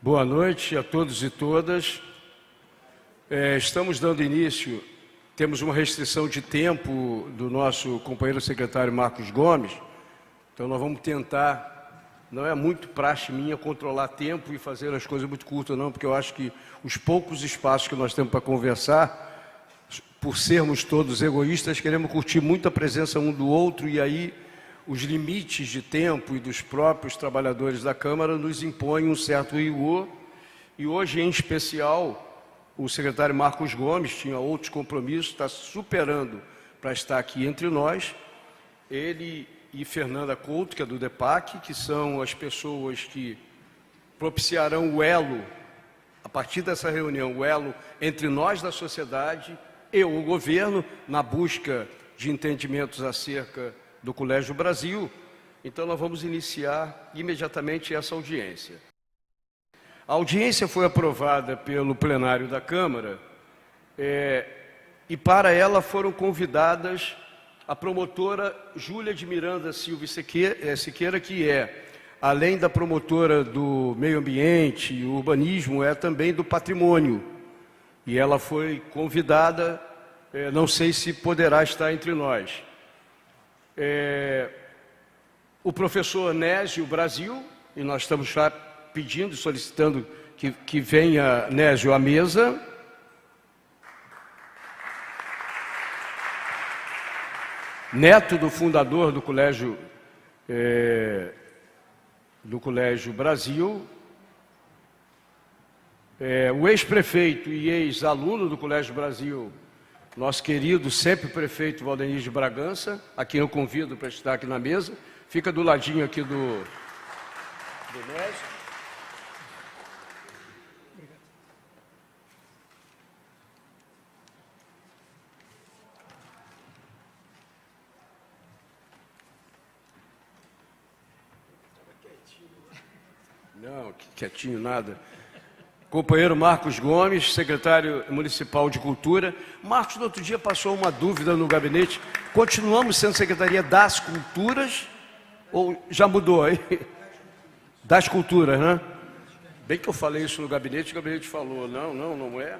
Boa noite a todos e todas. Estamos dando início, temos uma restrição de tempo do nosso companheiro secretário Marcos Gomes, então nós vamos tentar, não é muito praxe minha controlar tempo e fazer as coisas muito curtas não, porque eu acho que os poucos espaços que nós temos para conversar, por sermos todos egoístas, queremos curtir muito a presença um do outro e aí os limites de tempo e dos próprios trabalhadores da Câmara nos impõem um certo rigor. E hoje, em especial, o secretário Marcos Gomes tinha outros compromissos, está superando para estar aqui entre nós. Ele e Fernanda Couto, que é do DEPAC, que são as pessoas que propiciarão o elo, a partir dessa reunião, o elo entre nós da sociedade e o governo, na busca de entendimentos acerca do Colégio Brasil. Então nós vamos iniciar imediatamente essa audiência. A audiência foi aprovada pelo plenário da Câmara e para ela foram convidadas a promotora Júlia de Miranda Silva Siqueira, que além da promotora do meio ambiente e urbanismo, é também do patrimônio. E ela foi convidada, não sei se poderá estar entre nós. O professor Nésio Brasil, e nós estamos já pedindo, solicitando que venha Nésio à mesa. Neto do fundador do Colégio Brasil, o ex-prefeito e ex-aluno do Colégio Brasil, nosso querido sempre prefeito Valdenir de Bragança, a quem eu convido para estar aqui na mesa, fica do ladinho aqui do Nésio. Não, quietinho nada. Companheiro Marcos Gomes, secretário municipal de Cultura. Marcos, no outro dia passou uma dúvida no gabinete. Continuamos sendo Secretaria das Culturas ou já mudou aí? Das Culturas, né? Bem que eu falei isso no gabinete, o gabinete falou, não é.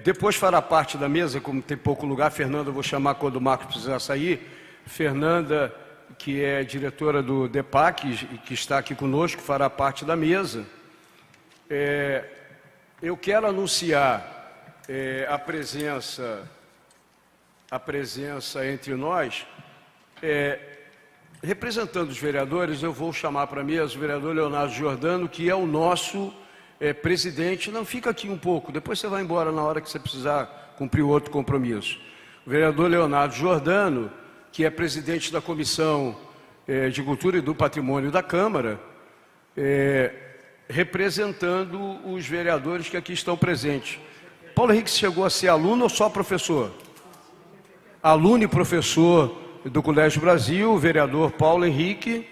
Depois fará parte da mesa, como tem pouco lugar, Fernanda, eu vou chamar quando o Marcos precisar sair. Fernanda, que é diretora do DEPAC e que está aqui conosco, fará parte da mesa. Eu quero anunciar a presença entre nós. Representando os vereadores, eu vou chamar para a mesa o vereador Leonardo Giordano, que é o nosso presidente. Não, fica aqui um pouco, depois você vai embora na hora que você precisar cumprir outro compromisso. O vereador Leonardo Giordano, que é presidente da Comissão de Cultura e do Patrimônio da Câmara, representando os vereadores que aqui estão presentes. Paulo Henrique chegou a ser aluno ou só professor? Aluno e professor do Colégio Brasil, o vereador Paulo Henrique.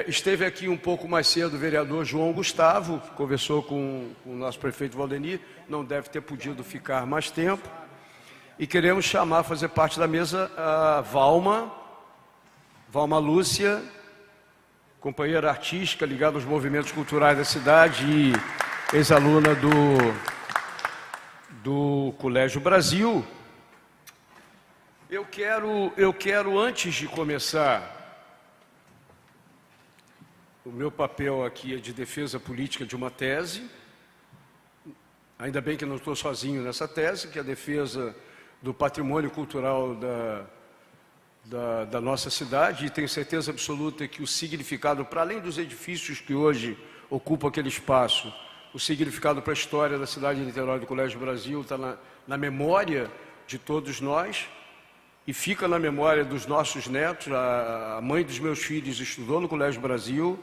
Esteve aqui um pouco mais cedo o vereador João Gustavo, que conversou com o nosso prefeito Valdenir, não deve ter podido ficar mais tempo. E queremos chamar a fazer parte da mesa a Valma Lúcia, companheira artística ligada aos movimentos culturais da cidade e ex-aluna do Colégio Brasil. Eu quero, antes de começar, o meu papel aqui é de defesa política de uma tese, ainda bem que não estou sozinho nessa tese, que é a defesa do patrimônio cultural da nossa cidade, e tenho certeza absoluta que o significado, para além dos edifícios que hoje ocupam aquele espaço, o significado para a história da cidade de Niterói do Colégio Brasil está na memória de todos nós e fica na memória dos nossos netos. A mãe dos meus filhos estudou no Colégio Brasil,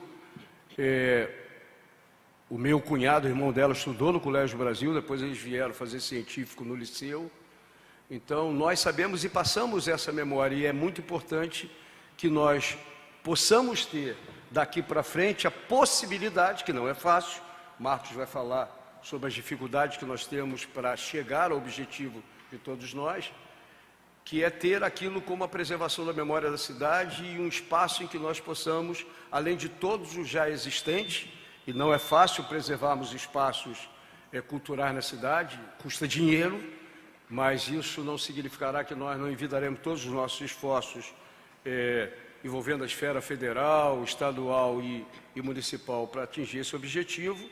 o meu cunhado, o irmão dela, estudou no Colégio Brasil, depois eles vieram fazer científico no liceu. Então, nós sabemos e passamos essa memória, e é muito importante que nós possamos ter, daqui para frente, a possibilidade, que não é fácil, Marcos vai falar sobre as dificuldades que nós temos para chegar ao objetivo de todos nós, que é ter aquilo como a preservação da memória da cidade e um espaço em que nós possamos, além de todos os já existentes, e não é fácil preservarmos espaços culturais na cidade, custa dinheiro, mas isso não significará que nós não envidaremos todos os nossos esforços envolvendo a esfera federal, estadual e municipal para atingir esse objetivo,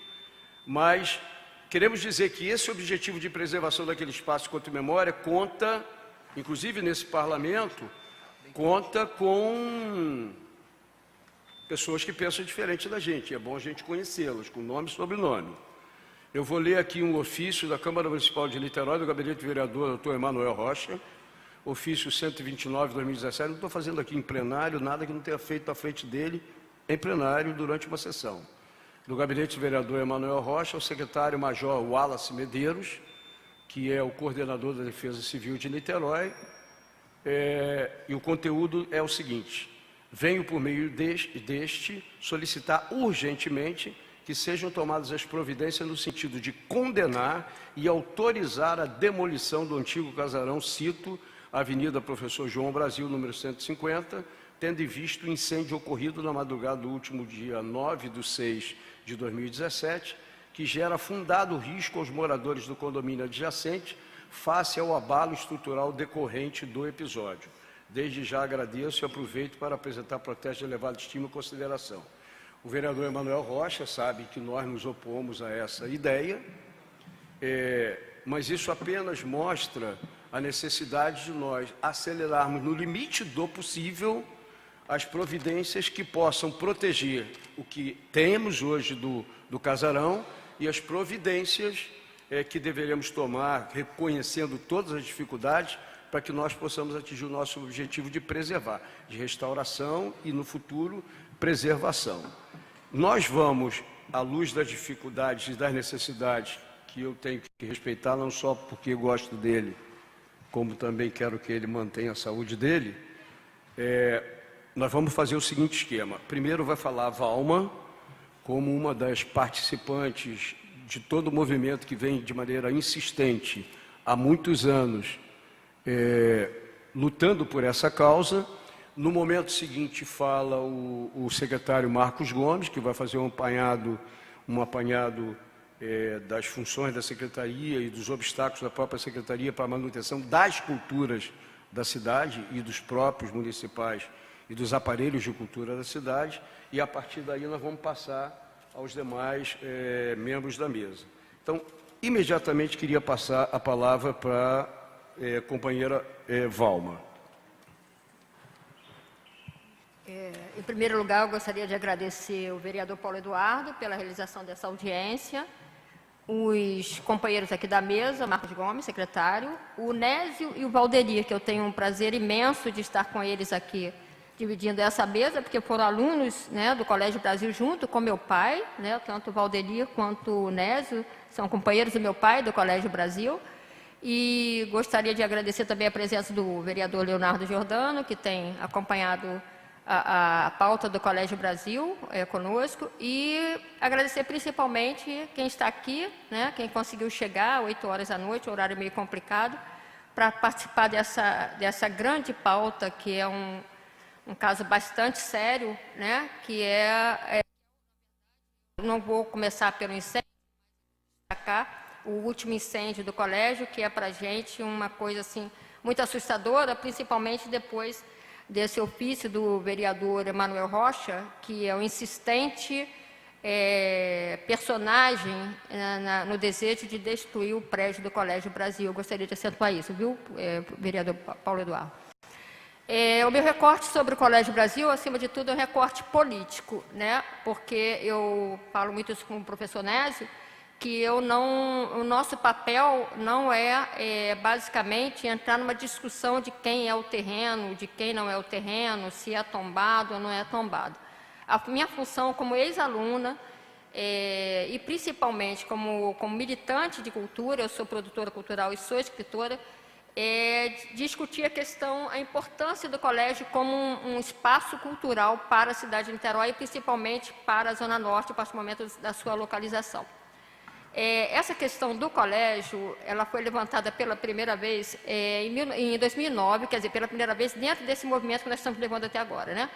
mas queremos dizer que esse objetivo de preservação daquele espaço quanto memória conta, inclusive nesse parlamento, conta com pessoas que pensam diferente da gente, é bom a gente conhecê-las, com nome e sobrenome. Eu vou ler aqui um ofício da Câmara Municipal de Niterói, do Gabinete do Vereador Dr. Emanuel Rocha, ofício 129/2017, não estou fazendo aqui em plenário, nada que não tenha feito à frente dele em plenário durante uma sessão. Do Gabinete do Vereador Emanuel Rocha, o secretário-major Wallace Medeiros, que é o coordenador da Defesa Civil de Niterói, e o conteúdo é o seguinte: venho por meio deste solicitar urgentemente que sejam tomadas as providências no sentido de condenar e autorizar a demolição do antigo casarão, cito, Avenida Professor João Brasil, número 150, tendo em vista o incêndio ocorrido na madrugada do último dia 9/6/2017, que gera fundado risco aos moradores do condomínio adjacente, face ao abalo estrutural decorrente do episódio. Desde já agradeço e aproveito para apresentar protesto de elevada estima e consideração. O vereador Emanuel Rocha sabe que nós nos opomos a essa ideia, mas isso apenas mostra a necessidade de nós acelerarmos no limite do possível as providências que possam proteger o que temos hoje do casarão e as providências que deveremos tomar, reconhecendo todas as dificuldades, para que nós possamos atingir o nosso objetivo de preservar, de restauração e, no futuro, preservação. Nós vamos, à luz das dificuldades e das necessidades que eu tenho que respeitar, não só porque gosto dele, como também quero que ele mantenha a saúde dele, nós vamos fazer o seguinte esquema. Primeiro vai falar a Valma, como uma das participantes de todo o movimento que vem de maneira insistente há muitos anos lutando por essa causa. No momento seguinte fala o secretário Marcos Gomes, que vai fazer um apanhado das funções da Secretaria e dos obstáculos da própria Secretaria para a manutenção das culturas da cidade e dos próprios municipais e dos aparelhos de cultura da cidade, e a partir daí nós vamos passar aos demais membros da mesa. Então, imediatamente queria passar a palavra para a companheira Valma. Em primeiro lugar, eu gostaria de agradecer ao vereador Paulo Eduardo pela realização dessa audiência, os companheiros aqui da mesa, Marcos Gomes, secretário, o Nésio e o Valderi, que eu tenho um prazer imenso de estar com eles aqui, dividindo essa mesa, porque foram alunos, né, do Colégio Brasil junto com meu pai, né, tanto o Valderi quanto o Nésio são companheiros do meu pai, do Colégio Brasil. E gostaria de agradecer também a presença do vereador Leonardo Giordano, que tem acompanhado a pauta do Colégio Brasil conosco, e agradecer principalmente quem está aqui, né, quem conseguiu chegar às 8 horas da noite, horário meio complicado, para participar dessa grande pauta, que é um caso bastante sério, né, que não vou começar pelo incêndio, destacar o último incêndio do colégio, que é para a gente uma coisa assim, muito assustadora, principalmente depois desse ofício do vereador Emanuel Rocha, que é um insistente personagem no desejo de destruir o prédio do Colégio Brasil. Eu gostaria de acentuar isso, viu, vereador Paulo Eduardo? O meu recorte sobre o Colégio Brasil, acima de tudo, é um recorte político, né? Porque eu falo muito isso com o professor Nésio, que o nosso papel não é basicamente entrar numa discussão de quem é o terreno, de quem não é o terreno, se é tombado ou não é tombado. A minha função como ex-aluna e principalmente como militante de cultura, eu sou produtora cultural e sou escritora, é discutir a importância do colégio como um espaço cultural para a cidade de Niterói e principalmente para a Zona Norte, a partir do momento da sua localização. essa questão do colégio, ela foi levantada pela primeira vez em 2009, quer dizer, pela primeira vez dentro desse movimento que nós estamos levando até agora, né?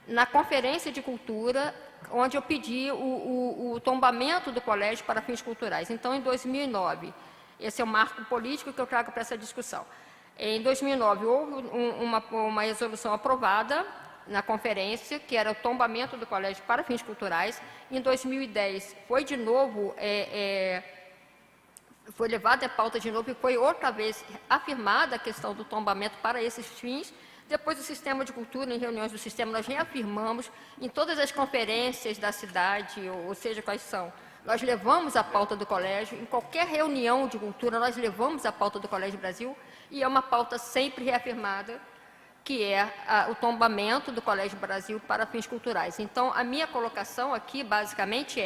Na Conferência de Cultura, onde eu pedi o tombamento do colégio para fins culturais. Então, em 2009, esse é o marco político que eu trago para essa discussão. Em 2009, houve uma resolução aprovada na conferência, que era o tombamento do colégio para fins culturais. Em 2010, foi de novo, foi levada à pauta de novo e foi outra vez afirmada a questão do tombamento para esses fins. Depois, o Sistema de Cultura, em reuniões do Sistema, nós reafirmamos em todas as conferências da cidade, ou seja, quais são. Nós levamos a pauta do colégio, em qualquer reunião de cultura, nós levamos a pauta do Colégio Brasil, e é uma pauta sempre reafirmada, que é o tombamento do Colégio Brasil para fins culturais. Então, a minha colocação aqui, basicamente,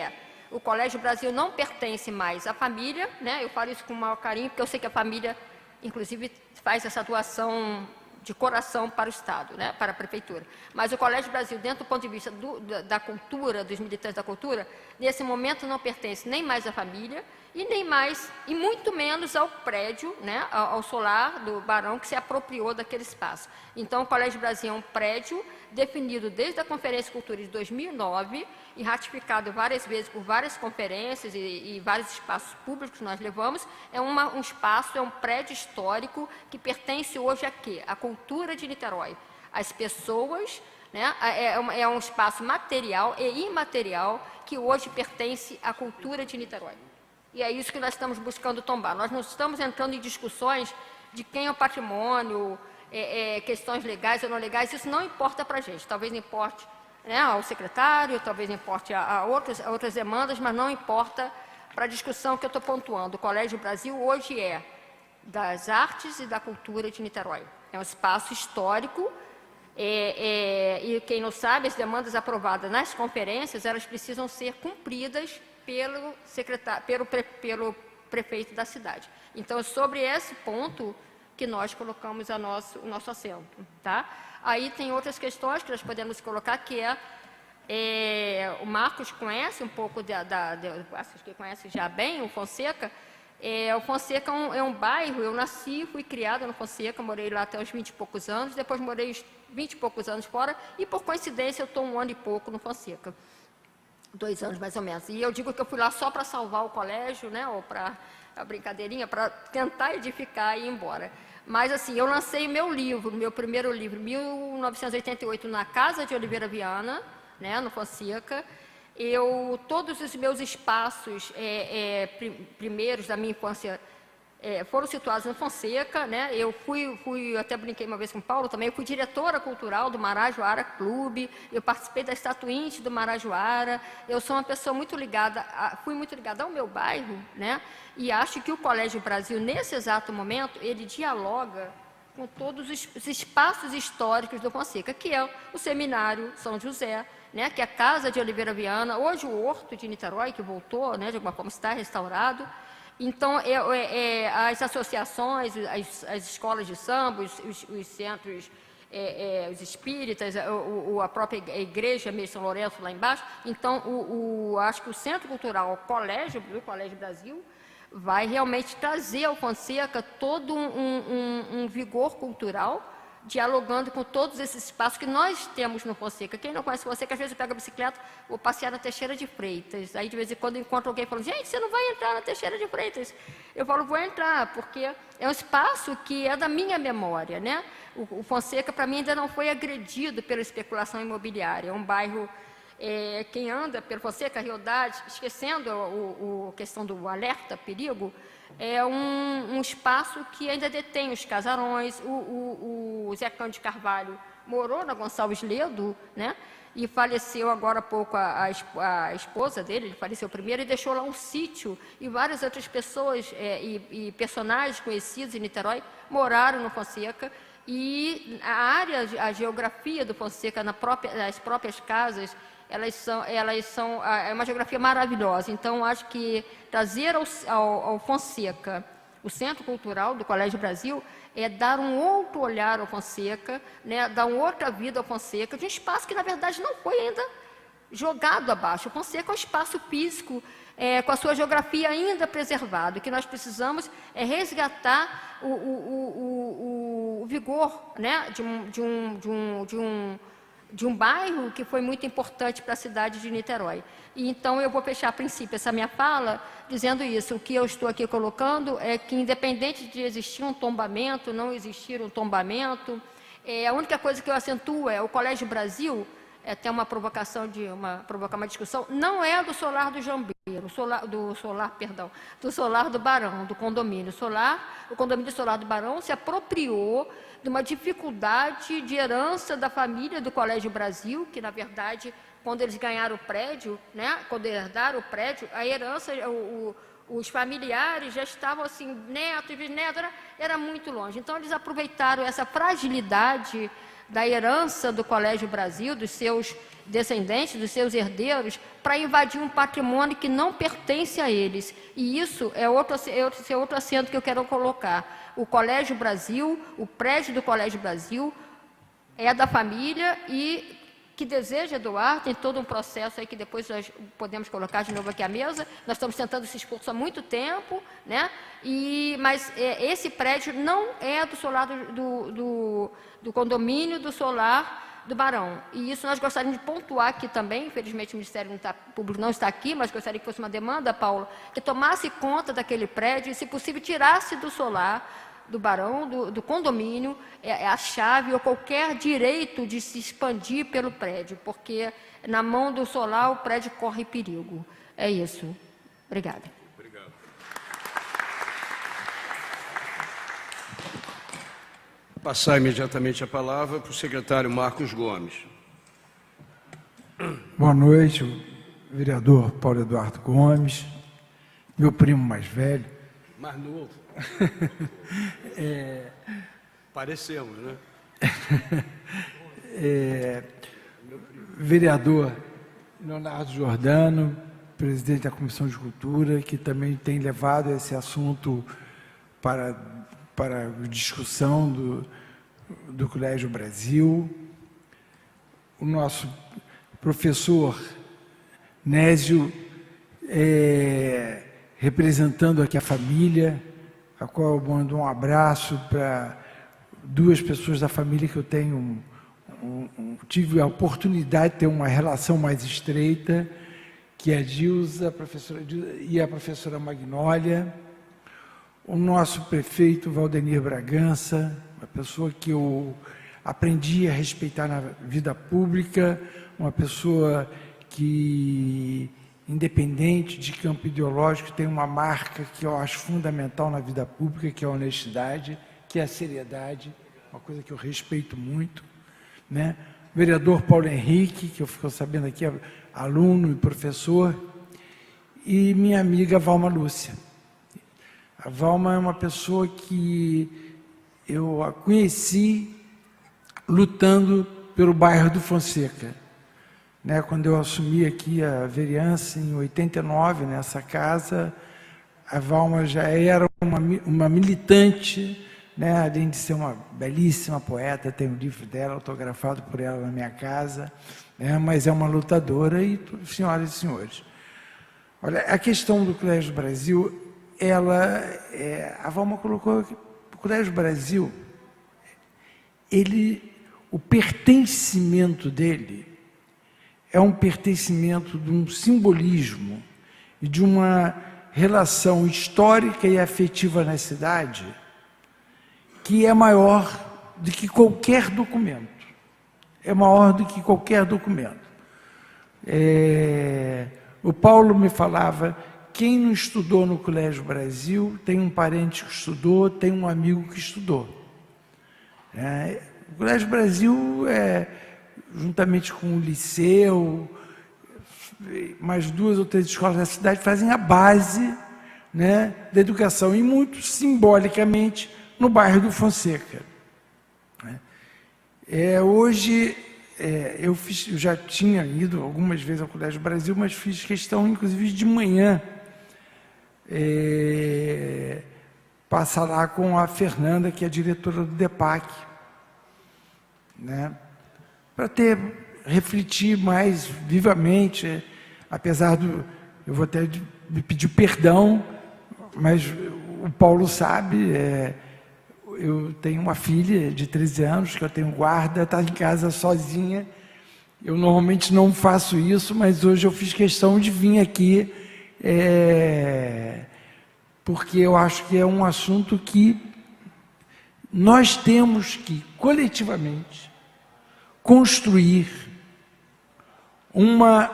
o Colégio Brasil não pertence mais à família, né? Eu falo isso com o maior carinho, porque eu sei que a família, inclusive, faz essa doação de coração para o Estado, né? Para a Prefeitura. Mas o Colégio Brasil, dentro do ponto de vista da cultura, dos militantes da cultura, nesse momento não pertence nem mais à família, e nem mais, e muito menos ao prédio, né, ao solar do Barão, que se apropriou daquele espaço. Então, o Colégio Brasil é um prédio definido desde a Conferência de Cultura de 2009 e ratificado várias vezes por várias conferências e vários espaços públicos que nós levamos. É um espaço, é um prédio histórico que pertence hoje a quê? À cultura de Niterói. As pessoas, né, é um espaço material e imaterial que hoje pertence à cultura de Niterói. E é isso que nós estamos buscando tombar. Nós não estamos entrando em discussões de quem é o patrimônio, questões legais ou não legais, isso não importa para a gente. Talvez importe, né, ao secretário, talvez importe a outras demandas, mas não importa para a discussão que eu estou pontuando. O Colégio Brasil hoje é das artes e da cultura de Niterói. É um espaço histórico e quem não sabe, as demandas aprovadas nas conferências, elas precisam ser cumpridas pelo prefeito da cidade. Então, é sobre esse ponto que nós colocamos o nosso assento. Tá? Aí tem outras questões que nós podemos colocar, que o Marcos conhece um pouco, acho que conhece já bem o Fonseca. O Fonseca é um bairro, eu nasci, fui criada no Fonseca, morei lá até uns 20 e poucos anos, depois morei uns 20 e poucos anos fora, e por coincidência eu estou 1 ano e pouco no Fonseca. 2 anos, mais ou menos. E eu digo que eu fui lá só para salvar o colégio, né, ou para a brincadeirinha, para tentar edificar e ir embora. Mas, assim, eu lancei meu primeiro livro, em 1988, na Casa de Oliveira Viana, né, no Fonseca. Todos os meus espaços primeiros da minha infância foram situados no Fonseca, né? Eu até brinquei uma vez com o Paulo também, eu fui diretora cultural do Marajoara Clube, eu participei da Estatuinte do Marajoara, eu sou uma pessoa fui muito ligada ao meu bairro, né? E acho que o Colégio Brasil, nesse exato momento, ele dialoga com todos os espaços históricos do Fonseca, que é o Seminário São José, né, que é a Casa de Oliveira Viana, hoje o Horto de Niterói, que voltou, né, de alguma forma está restaurado. Então, as associações, as escolas de samba, os centros, os espíritas, a própria igreja mesmo, São Lourenço, lá embaixo. Então, acho que o Centro Cultural, o Colégio Brasil, vai realmente trazer ao Fonseca todo um vigor cultural, dialogando com todos esses espaços que nós temos no Fonseca. Quem não conhece o Fonseca, às vezes pega a bicicleta, vou passear na Teixeira de Freitas. Aí, de vez em quando, eu encontro alguém falando, gente, você não vai entrar na Teixeira de Freitas? Eu falo, vou entrar, porque é um espaço que é da minha memória, né? O Fonseca, para mim, ainda não foi agredido pela especulação imobiliária. É um bairro, quem anda pelo Fonseca, Riodade, esquecendo a questão do alerta, perigo, é um espaço que ainda detém os casarões. O Zé Cândido de Carvalho morou na Gonçalves Ledo, né? E faleceu agora há pouco a esposa dele, ele faleceu primeiro, e deixou lá um sítio, e várias outras pessoas e personagens conhecidos em Niterói moraram no Fonseca, e a geografia do Fonseca, nas próprias casas, é uma geografia maravilhosa. Então, acho que trazer ao Fonseca o Centro Cultural do Colégio Brasil é dar um outro olhar ao Fonseca, né, dar uma outra vida ao Fonseca, de um espaço que, na verdade, não foi ainda jogado abaixo. O Fonseca é um espaço físico, com a sua geografia ainda preservada. O que nós precisamos é resgatar o vigor, né, de um bairro que foi muito importante para a cidade de Niterói. E então eu vou fechar a princípio essa minha fala dizendo isso. O que eu estou aqui colocando é que, independente de existir um tombamento, não existir um tombamento, a única coisa que eu acentuo é o Colégio Brasil, até uma provocação provocar uma discussão, não é do solar do Jambeiro, do solar do Barão, do condomínio solar. O condomínio solar do Barão se apropriou de uma dificuldade de herança da família do Colégio Brasil, que, na verdade, quando eles ganharam o prédio, né, quando herdaram o prédio, a herança, os familiares já estavam assim, netos, bisnetos, era muito longe. Então, eles aproveitaram essa fragilidade da herança do Colégio Brasil, dos seus descendentes, dos seus herdeiros, para invadir um patrimônio que não pertence a eles. E isso é outro acento que eu quero colocar. O Colégio Brasil, o prédio do Colégio Brasil, é da família e que deseja doar, tem todo um processo aí que depois nós podemos colocar de novo aqui à mesa. Nós estamos tentando esse esforço há muito tempo, né? Mas esse prédio não é do solar do condomínio do solar do Barão. E isso nós gostaríamos de pontuar aqui também. Infelizmente o Ministério Público não está aqui, mas gostaria que fosse uma demanda, Paulo, que tomasse conta daquele prédio e, se possível, tirasse do solar do Barão, do condomínio, a chave ou qualquer direito de se expandir pelo prédio, porque na mão do solar o prédio corre perigo. É isso. Obrigada. Obrigado. Passar imediatamente a palavra para o secretário Marcos Gomes. Boa noite, o vereador Paulo Eduardo Gomes, meu primo mais velho. Mais novo. Parecemos, né? Vereador Leonardo Giordano, presidente da Comissão de Cultura, que também tem levado esse assunto para discussão do Colégio Brasil. O nosso professor Nésio, representando aqui a família, a qual eu mando um abraço para duas pessoas da família que eu tive a oportunidade de ter uma relação mais estreita, que é a Dilza, e a professora Magnólia, o nosso prefeito Valdenir Bragança, uma pessoa que eu aprendi a respeitar na vida pública, uma pessoa que, independente de campo ideológico, tem uma marca que eu acho fundamental na vida pública, que é a honestidade, que é a seriedade, uma coisa que eu respeito muito, né? O vereador Paulo Henrique, que eu fico sabendo aqui, é aluno e professor, e minha amiga Valma Lúcia. A Valma é uma pessoa que eu a conheci lutando pelo bairro do Fonseca. Né, quando eu assumi aqui a vereança, em 89, nessa casa, a Valma já era uma militante, né, além de ser uma belíssima poeta, tem um livro dela autografado por ela na minha casa, né, mas é uma lutadora, e senhoras e senhores. Olha, a questão do Colégio Brasil, a Valma colocou que o Colégio Brasil, o pertencimento dele é um pertencimento de um simbolismo e de uma relação histórica e afetiva na cidade que é maior do que qualquer documento. É maior do que qualquer documento. O Paulo me falava, quem não estudou no Colégio Brasil, tem um parente que estudou, tem um amigo que estudou. O Colégio Brasil juntamente com o liceu, mais 2 ou 3 escolas da cidade, fazem a base, né, da educação, e muito simbolicamente no bairro do Fonseca. Hoje, eu já tinha ido algumas vezes ao Colégio Brasil, mas fiz questão, inclusive, de manhã, passar lá com a Fernanda, que é a diretora do DEPAC, né, para ter refletir mais vivamente, apesar do... Eu vou até me pedir perdão, mas o Paulo sabe, eu tenho uma filha de 13 anos, que eu tenho guarda, está em casa sozinha. Eu normalmente não faço isso, mas hoje eu fiz questão de vir aqui, porque eu acho que é um assunto que nós temos que, coletivamente, construir uma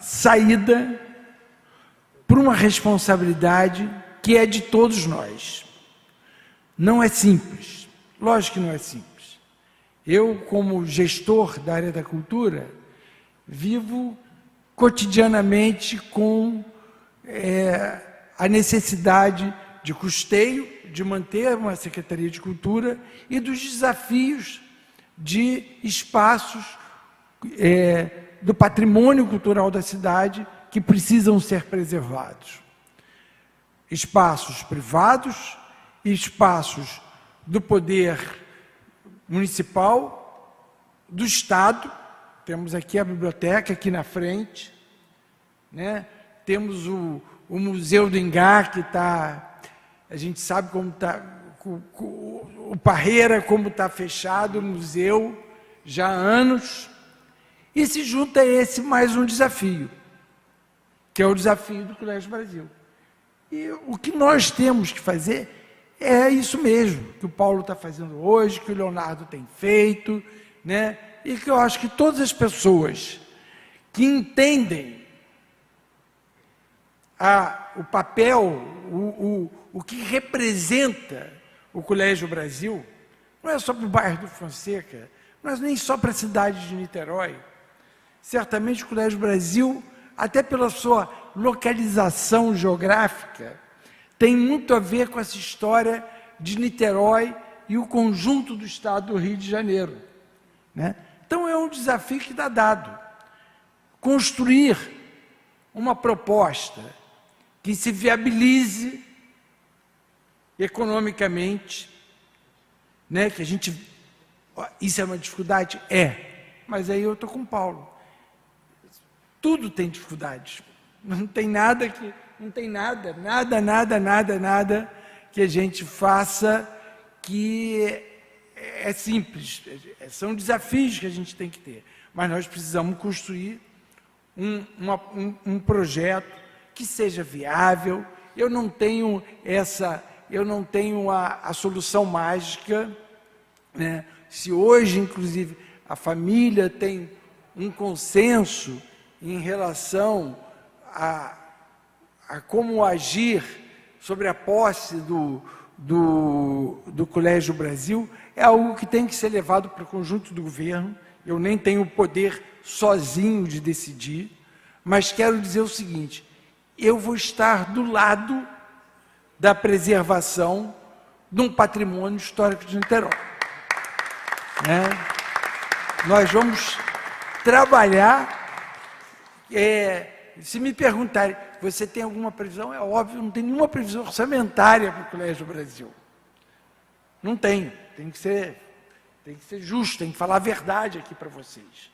saída para uma responsabilidade que é de todos nós. Não é simples, lógico que não é simples. Eu, como gestor da área da cultura, vivo cotidianamente com a necessidade de custeio, de manter uma Secretaria de Cultura e dos desafios de espaços do patrimônio cultural da cidade que precisam ser preservados. Espaços privados, espaços do poder municipal, do Estado. Temos aqui a biblioteca, aqui na frente, né? Temos o Museu do Engar, que está... A gente sabe como está... O Parreira, como está fechado o museu, já há anos. E se junta a esse mais um desafio, que é o desafio do Colégio Brasil. E o que nós temos que fazer é isso mesmo, que o Paulo está fazendo hoje, que o Leonardo tem feito, né? E que eu acho que todas as pessoas que entendem o papel, o que representa o Colégio Brasil, não é só para o bairro do Fonseca, não é nem só para a cidade de Niterói. Certamente o Colégio Brasil, até pela sua localização geográfica, tem muito a ver com essa história de Niterói e o conjunto do estado do Rio de Janeiro, né? Então é um desafio que está dado. Construir uma proposta que se viabilize economicamente, né? Que a gente... Isso é uma dificuldade? Mas aí eu estou com o Paulo. Tudo tem dificuldades. Não tem nada que... Não tem nada que a gente faça que é simples. São desafios que a gente tem que ter. Mas nós precisamos construir um projeto que seja viável. Eu não tenho a solução mágica, né? Se hoje, inclusive, a família tem um consenso em relação a como agir sobre a posse do Colégio Brasil, é algo que tem que ser levado para o conjunto do governo. Eu nem tenho o poder sozinho de decidir, mas quero dizer o seguinte: eu vou estar do lado da preservação de um patrimônio histórico de Niterói. Nós vamos trabalhar... se me perguntarem, você tem alguma previsão? É óbvio, não tem nenhuma previsão orçamentária para o Colégio Brasil. Não tenho. Tem que ser justo, tem que falar a verdade aqui para vocês.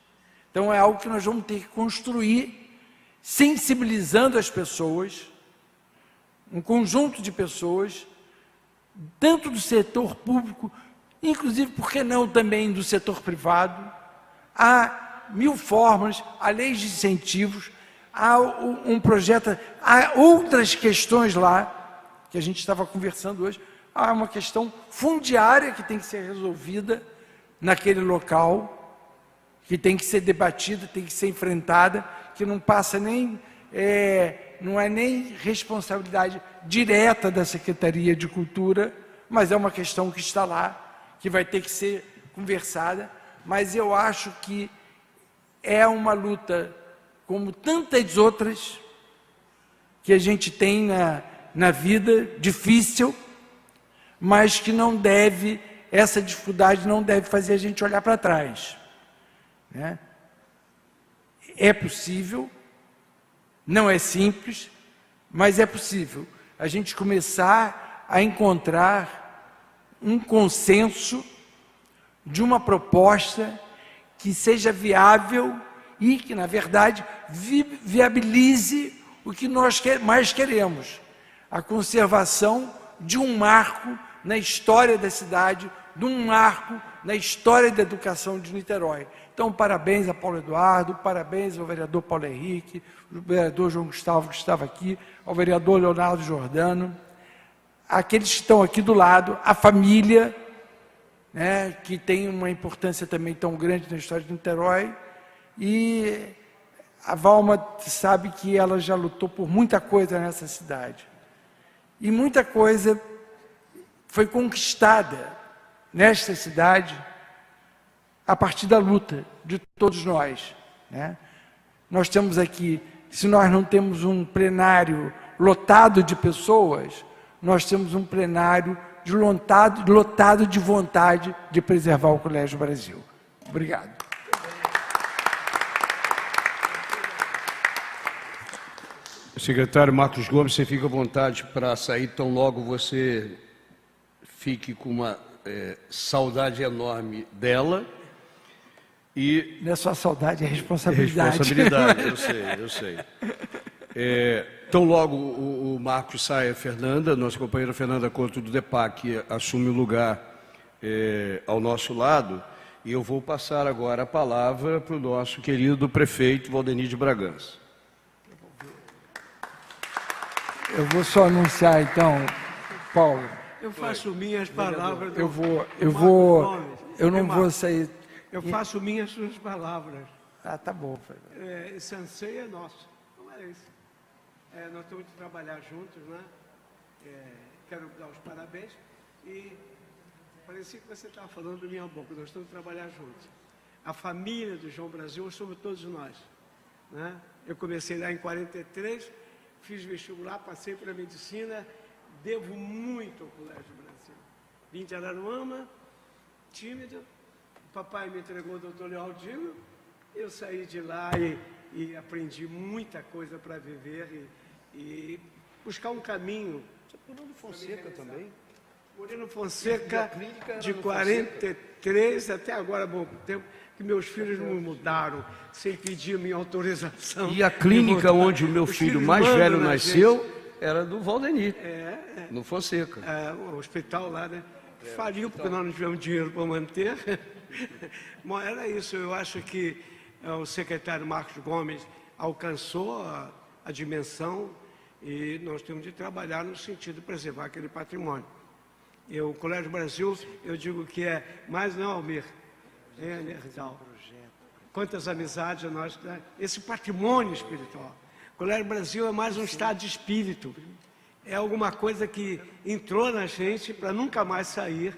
Então é algo que nós vamos ter que construir, sensibilizando as pessoas, um conjunto de pessoas, tanto do setor público, inclusive, por que não, também do setor privado. Há 1000 formas, há leis de incentivos, há um projeto, há outras questões lá, que a gente estava conversando hoje. Há uma questão fundiária que tem que ser resolvida naquele local, que tem que ser debatida, tem que ser enfrentada, que não passa nem... não é nem responsabilidade direta da Secretaria de Cultura, mas é uma questão que está lá, que vai ter que ser conversada. Mas eu acho que é uma luta, como tantas outras que a gente tem na vida, difícil, mas que não deve, essa dificuldade não deve fazer a gente olhar para trás, né? É possível, não é simples, mas é possível a gente começar a encontrar um consenso de uma proposta que seja viável e que, na verdade, viabilize o que nós mais queremos, a conservação de um marco na história da cidade, de um marco na história da educação de Niterói. Então, parabéns a Paulo Eduardo, parabéns ao vereador Paulo Henrique, ao vereador João Gustavo, que estava aqui, ao vereador Leonardo Giordano, aqueles que estão aqui do lado, a família, né, que tem uma importância também tão grande na história de Niterói, e a Valma sabe que ela já lutou por muita coisa nessa cidade. E muita coisa foi conquistada nesta cidade a partir da luta de todos nós, né? Nós temos aqui, se nós não temos um plenário lotado de pessoas, nós temos um plenário lotado de vontade de preservar o Colégio Brasil. Obrigado. Secretário Marcos Gomes, você fica à vontade para sair tão logo você fique com uma saudade enorme dela. E não é só saudade, é responsabilidade. Responsabilidade, eu sei. Tão logo o Marcos sai, a Fernanda, nossa companheira Fernanda Couto do DEPAC, assume o lugar ao nosso lado, e eu vou passar agora a palavra para o nosso querido prefeito Valdenir de Bragança. Eu vou só anunciar, então, Paulo. Eu faço minhas palavras. Eu não vou sair. Eu faço minhas suas palavras. Ah, tá bom. Esse anseio é nosso. Não é isso. Nós temos que trabalhar juntos, né? Quero dar os parabéns. E parecia que você estava falando da minha boca. Nós temos que trabalhar juntos. A família do João Brasil somos todos nós, né? Eu comecei lá em 43, fiz vestibular, passei para a medicina, devo muito ao Colégio Brasil. Vim de Araruama, tímido. Papai me entregou o doutor Lealdino, eu saí de lá e aprendi muita coisa para viver e buscar um caminho. Você morou no Fonseca também? Morei no Fonseca de 43 até agora, bom tempo, que meus filhos não mudaram, sem pedir minha autorização. E a clínica onde o meu filho mais velho nasceu era do Valdenir, no Fonseca. O hospital lá, né? Faliu porque nós não tivemos dinheiro para manter. Bom, era isso. Eu acho que o secretário Marcos Gomes alcançou a dimensão e nós temos de trabalhar no sentido de preservar aquele patrimônio. O Colégio Brasil, eu digo que é mais, não, Almir? Rizal. Quantas amizades nós... Esse patrimônio espiritual. O Colégio Brasil é mais um estado de espírito. É alguma coisa que entrou na gente para nunca mais sair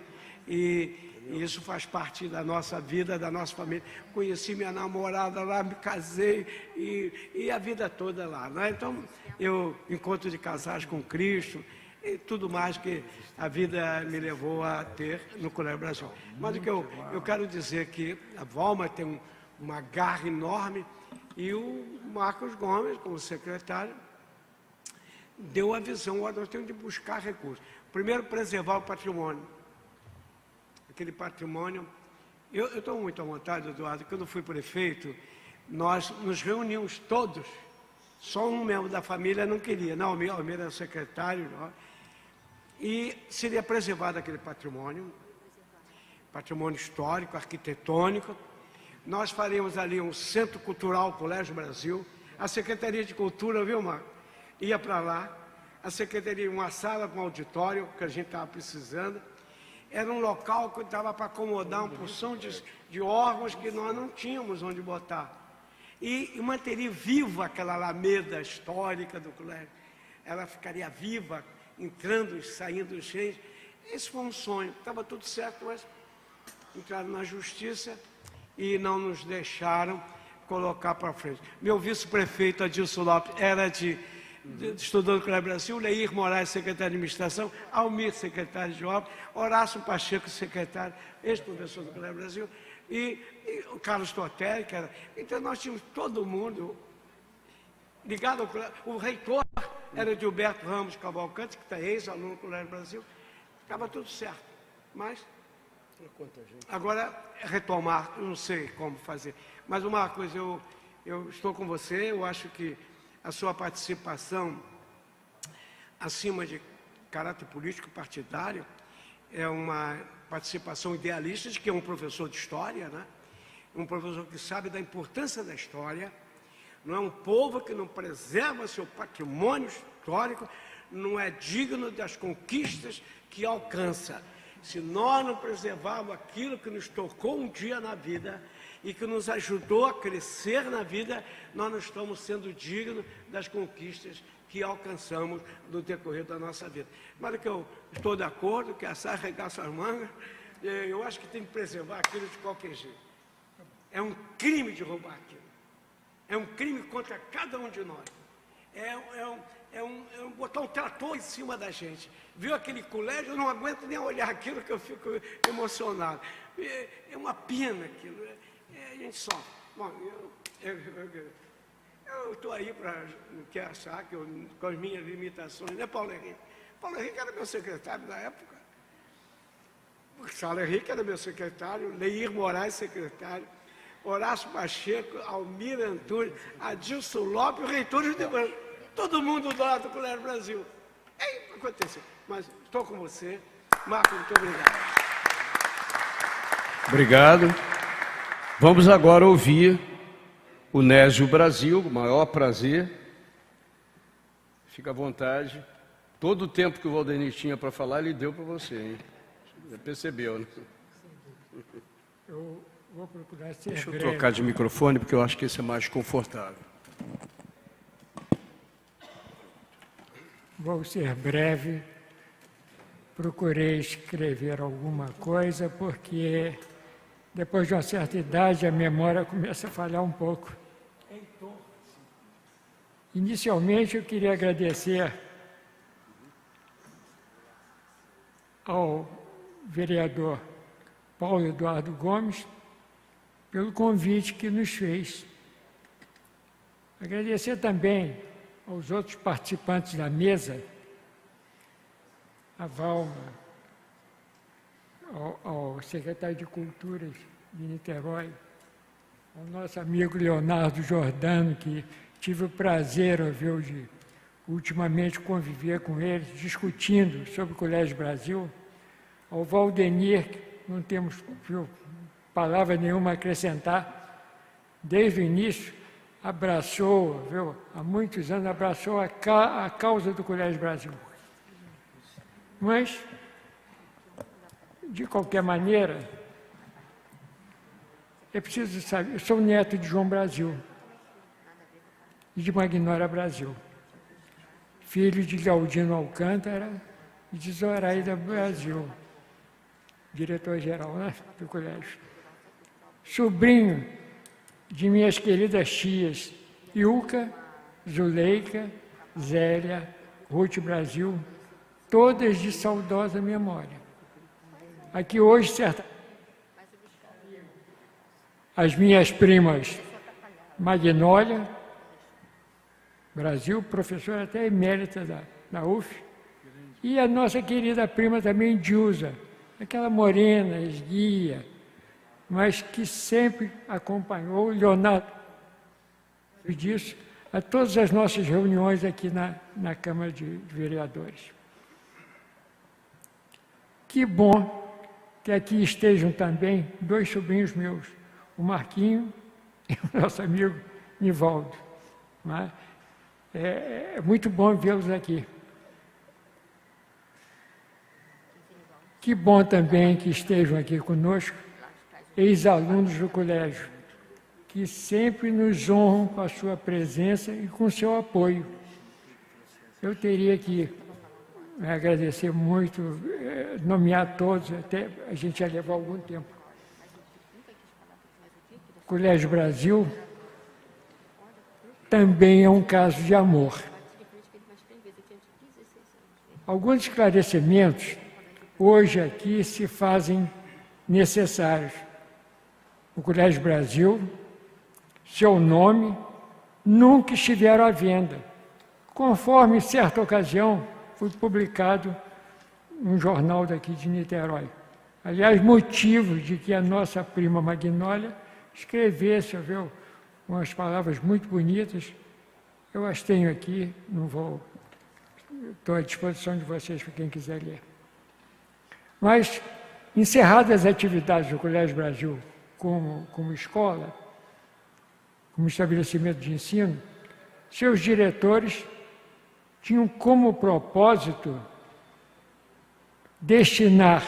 e isso faz parte da nossa vida, da nossa família. Conheci minha namorada lá, me casei e a vida toda lá, né? Então, eu encontro de casais com Cristo e tudo mais que a vida me levou a ter no Colégio Brasil. Mas o que eu quero dizer que a Valma tem uma garra enorme e o Marcos Gomes, como secretário, deu a visão, nós temos de buscar recursos. Primeiro, preservar o patrimônio. Aquele patrimônio... Eu estou muito à vontade, Eduardo, quando fui prefeito, nós nos reunimos todos, só um membro da família não queria, não, o meu era secretário, não, e seria preservado aquele patrimônio histórico, arquitetônico. Nós faríamos ali um centro cultural, Colégio Brasil, a Secretaria de Cultura, viu, Marco? Ia para lá, a Secretaria, uma sala com auditório, que a gente estava precisando. Era um local que estava para acomodar uma porção de órgãos que nós não tínhamos onde botar. E manteria viva aquela alameda histórica do colégio. Ela ficaria viva, entrando e saindo cheios. Esse foi um sonho. Estava tudo certo, mas entraram na justiça e não nos deixaram colocar para frente. Meu vice-prefeito, Adilson Lopes, era estudando no Colégio Brasil, Leir Moraes, secretário de administração, Almir, secretário de obras, Horácio Pacheco, secretário, ex-professor do Colégio Brasil, e o Carlos Tortelli, que era... Então, nós tínhamos todo mundo ligado ao Colégio. O reitor era Gilberto Ramos Cavalcante, que está ex-aluno do Colégio Brasil. Estava tudo certo, mas Agora, retomar, eu não sei como fazer. Mas, Marcos, eu estou com você, eu acho que a sua participação, acima de caráter político partidário, é uma participação idealista de que é um professor de história, né? Um professor que sabe da importância da história, não é um povo que não preserva seu patrimônio histórico, não é digno das conquistas que alcança. Se nós não preservarmos aquilo que nos tocou um dia na vida e que nos ajudou a crescer na vida, nós não estamos sendo dignos das conquistas que alcançamos no decorrer da nossa vida. Mas que eu estou de acordo, que assar arregaça as mangas, eu acho que tem que preservar aquilo de qualquer jeito. É um crime de roubar aquilo. É um crime contra cada um de nós. É botar um trator em cima da gente. Viu aquele colégio? Eu não aguento nem olhar aquilo que eu fico emocionado. É uma pena aquilo. A gente sofre. Bom, eu estou aí para não quer achar que com as minhas limitações, né, Paulo Henrique? Paulo Henrique era meu secretário na época. Saulo Henrique era meu secretário, Leir Moraes, secretário, Horácio Pacheco, Almir Antunes, Adilson Lopes, o reitor de Deus. Todo mundo do lado do Colégio Brasil. É isso que aconteceu. Mas estou com você. Marcos, muito obrigado. Obrigado. Vamos agora ouvir o Nésio Brasil, o maior prazer. Fica à vontade. Todo o tempo que o Valdenir tinha para falar, ele deu para você, hein? Já percebeu, né? Eu vou procurar ser Deixa eu breve. trocar de microfone, porque eu acho que esse é mais confortável. Vou ser breve. Procurei escrever alguma coisa, porque depois de uma certa idade a memória começa a falhar um pouco. Inicialmente eu queria agradecer ao vereador Paulo Eduardo Gomes pelo convite que nos fez. Agradecer também aos outros participantes da mesa, a Valma, ao secretário de Cultura de Niterói, ao nosso amigo Leonardo Jordano, que tive o prazer, de ultimamente conviver com ele, discutindo sobre o Colégio Brasil, ao Valdenir, que não temos palavra nenhuma a acrescentar, desde o início, abraçou, há muitos anos, abraçou a causa do Colégio Brasil. Mas, de qualquer maneira, é preciso saber, eu sou neto de João Brasil e de Magnólia Brasil, filho de Galdino Alcântara e de Zoraida Brasil, diretor-geral, né, do colégio. Sobrinho de minhas queridas tias Ilka, Zuleika, Zélia, Ruth Brasil, todas de saudosa memória. Aqui hoje, as minhas primas Magnólia Brasil, professora até emérita da UF, e a nossa querida prima também, Dilza, aquela morena, esguia, mas que sempre acompanhou o Leonardo disso a todas as nossas reuniões aqui na Câmara de Vereadores. Que bom que aqui estejam também dois sobrinhos meus, o Marquinho e o nosso amigo Nivaldo. Não é? É muito bom vê-los aqui. Que bom também que estejam aqui conosco ex-alunos do colégio, que sempre nos honram com a sua presença e com o seu apoio. Eu teria que agradecer muito, nomear todos, até a gente ia levar algum tempo. O Colégio Brasil também é um caso de amor. Alguns esclarecimentos hoje aqui se fazem necessários. O Colégio Brasil, seu nome, nunca estiveram à venda. Conforme, em certa ocasião, foi publicado um jornal daqui de Niterói, aliás, motivo de que a nossa prima Magnólia escrevesse, viu, umas palavras muito bonitas. Eu as tenho aqui, não vou... Estou à disposição de vocês para quem quiser ler. Mas, encerradas as atividades do Colégio Brasil como escola, como estabelecimento de ensino, seus diretores tinham como propósito destinar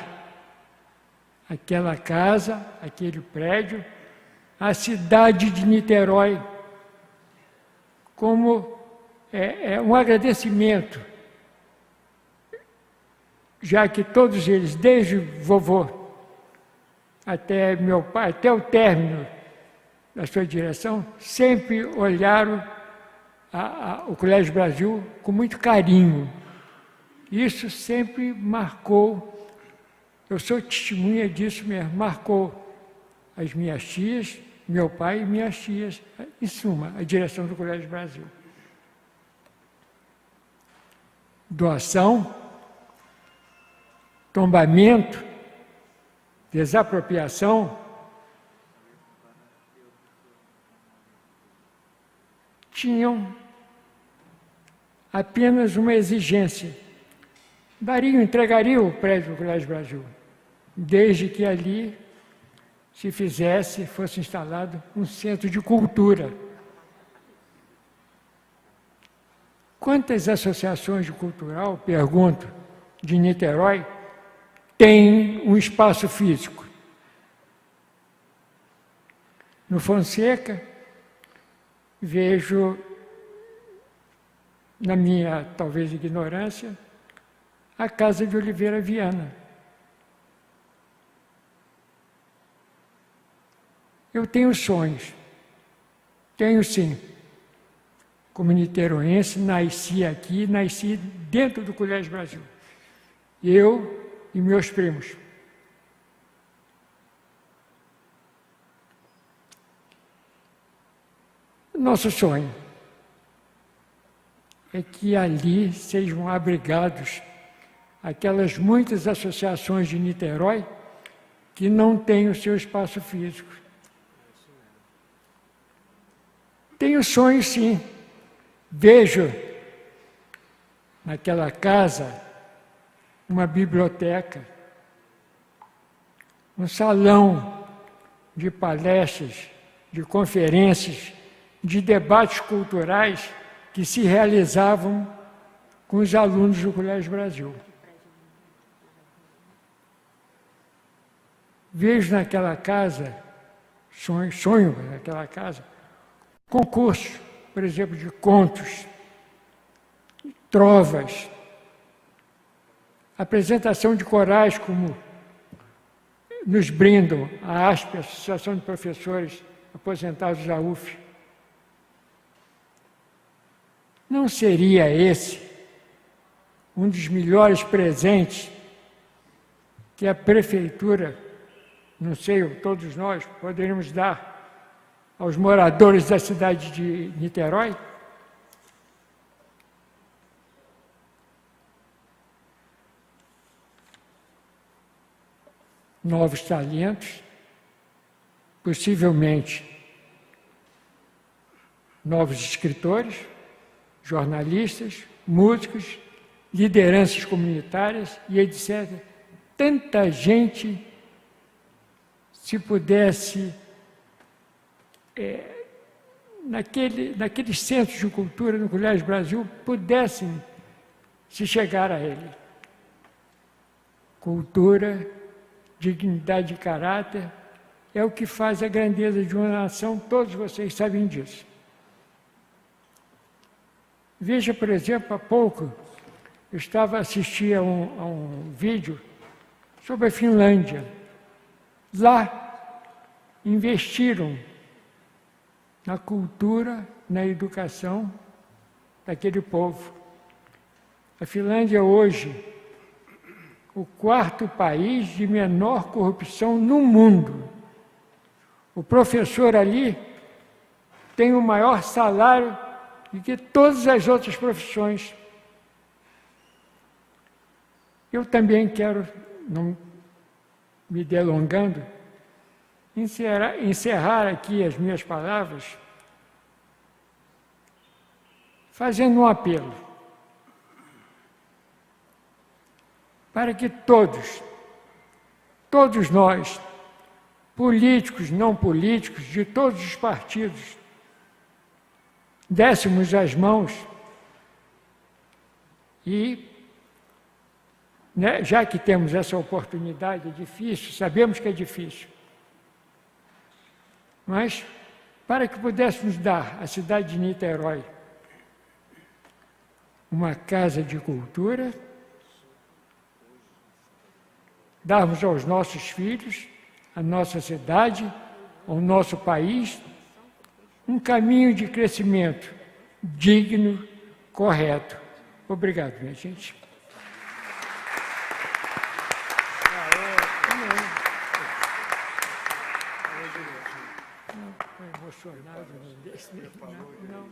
aquela casa, aquele prédio, à cidade de Niterói, como um agradecimento, já que todos eles, desde vovô até meu pai, até o término da sua direção, sempre olharam o Colégio Brasil com muito carinho. Isso sempre marcou, eu sou testemunha disso mesmo, marcou as minhas tias, meu pai e minhas tias, em suma, a direção do Colégio Brasil. Doação, tombamento, desapropriação, tinham apenas uma exigência. Entregariam o prédio do Colégio Brasil, desde que ali fosse instalado um centro de cultura. Quantas associações de cultural, pergunto, de Niterói, têm um espaço físico? No Fonseca, vejo, na minha, talvez, ignorância, a Casa de Oliveira Viana. Eu tenho sonhos, tenho sim. Como niteroense, nasci aqui, nasci dentro do Colégio Brasil. Eu e meus primos. Nosso sonho é que ali sejam abrigados aquelas muitas associações de Niterói que não têm o seu espaço físico. Tenho sonho, sim. Vejo naquela casa uma biblioteca, um salão de palestras, de conferências, de debates culturais que se realizavam com os alunos do Colégio Brasil. Vejo naquela casa, sonho naquela casa, concursos, por exemplo, de contos, trovas, apresentação de corais, como nos brindam a ASP, a Associação de Professores Aposentados da UF. Não seria esse um dos melhores presentes que a Prefeitura, não sei, todos nós, poderíamos dar aos moradores da cidade de Niterói? Novos talentos, possivelmente novos escritores, jornalistas, músicos, lideranças comunitárias e etc. Tanta gente, se pudesse, naqueles centros de cultura no Colégio Brasil, pudessem se chegar a ele. Cultura, dignidade de caráter, é o que faz a grandeza de uma nação, todos vocês sabem disso. Veja, por exemplo, há pouco, eu estava assistindo a um vídeo sobre a Finlândia. Lá, investiram na cultura, na educação daquele povo. A Finlândia hoje, o quarto país de menor corrupção no mundo. O professor ali tem o maior salário do que todas as outras profissões. Eu também quero, me delongando, encerrar aqui as minhas palavras fazendo um apelo para que todos nós, políticos, não políticos, de todos os partidos, dessemos as mãos e, né, já que temos essa oportunidade, é difícil, sabemos que é difícil, mas para que pudéssemos dar à cidade de Niterói uma casa de cultura, darmos aos nossos filhos, à nossa cidade, ao nosso país, um caminho de crescimento digno, correto. Obrigado, minha gente. Estou emocionado. Não.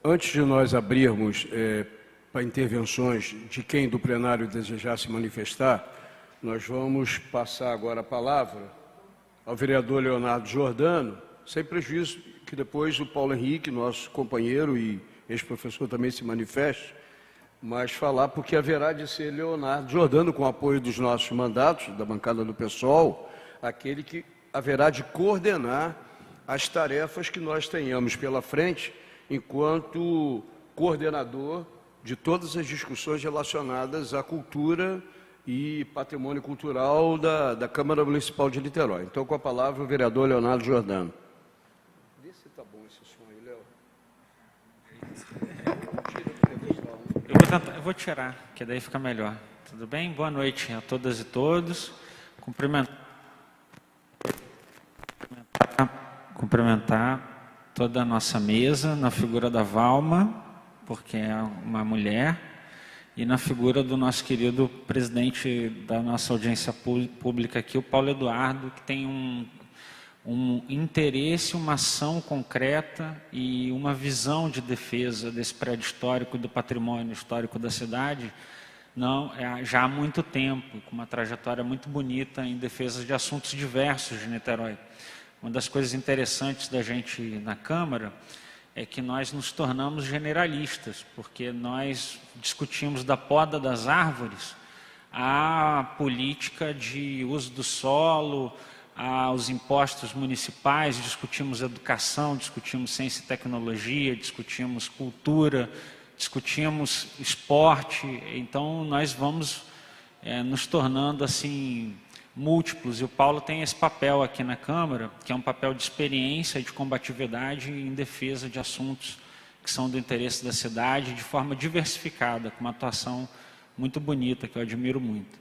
Antes de nós abrirmos para intervenções de quem do plenário desejar se manifestar, nós vamos passar agora a palavra ao vereador Leonardo Giordano, sem prejuízo que depois o Paulo Henrique, nosso companheiro e ex-professor, também se manifeste, mas falar porque haverá de ser Leonardo Giordano, com o apoio dos nossos mandatos, da bancada do PSOL, aquele que haverá de coordenar as tarefas que nós tenhamos pela frente, enquanto coordenador de todas as discussões relacionadas à cultura e patrimônio cultural da Câmara Municipal de Niterói. Então, com a palavra, o vereador Leonardo Giordano. Vê se está bom esse som aí, Léo. Eu vou tirar, que daí fica melhor. Tudo bem? Boa noite a todas e todos. Cumprimentar toda a nossa mesa, na figura da Valma, porque é uma mulher, e na figura do nosso querido presidente da nossa audiência pública aqui, o Paulo Eduardo, que tem um interesse, uma ação concreta e uma visão de defesa desse prédio histórico e do patrimônio histórico da cidade, já há muito tempo, com uma trajetória muito bonita em defesa de assuntos diversos de Niterói. Uma das coisas interessantes da gente na Câmara é que nós nos tornamos generalistas, porque nós discutimos da poda das árvores à política de uso do solo, aos impostos municipais, discutimos educação, discutimos ciência e tecnologia, discutimos cultura, discutimos esporte. Então nós vamos nos tornando assim múltiplos, e o Paulo tem esse papel aqui na Câmara, que é um papel de experiência e de combatividade em defesa de assuntos que são do interesse da cidade, de forma diversificada, com uma atuação muito bonita, que eu admiro muito.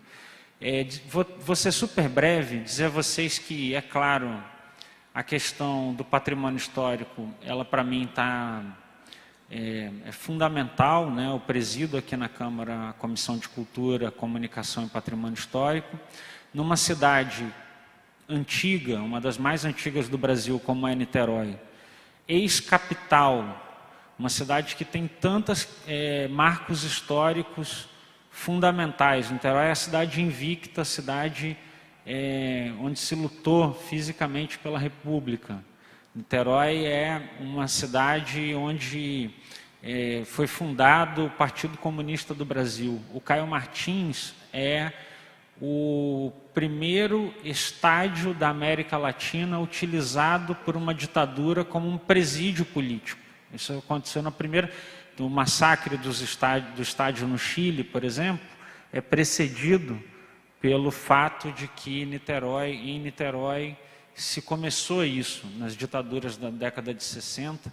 Vou ser super breve, dizer a vocês que, é claro, a questão do patrimônio histórico, ela para mim é fundamental, né? Eu presido aqui na Câmara a Comissão de Cultura, Comunicação e Patrimônio Histórico. Numa cidade antiga, uma das mais antigas do Brasil, como é Niterói, ex-capital, uma cidade que tem tantos marcos históricos fundamentais. Niterói é a cidade invicta, a cidade onde se lutou fisicamente pela República. Niterói é uma cidade onde foi fundado o Partido Comunista do Brasil. O Caio Martins é o primeiro estádio da América Latina utilizado por uma ditadura como um presídio político. Isso aconteceu no massacre do estádio no Chile, por exemplo, é precedido pelo fato de que em Niterói se começou isso, nas ditaduras da década de 60,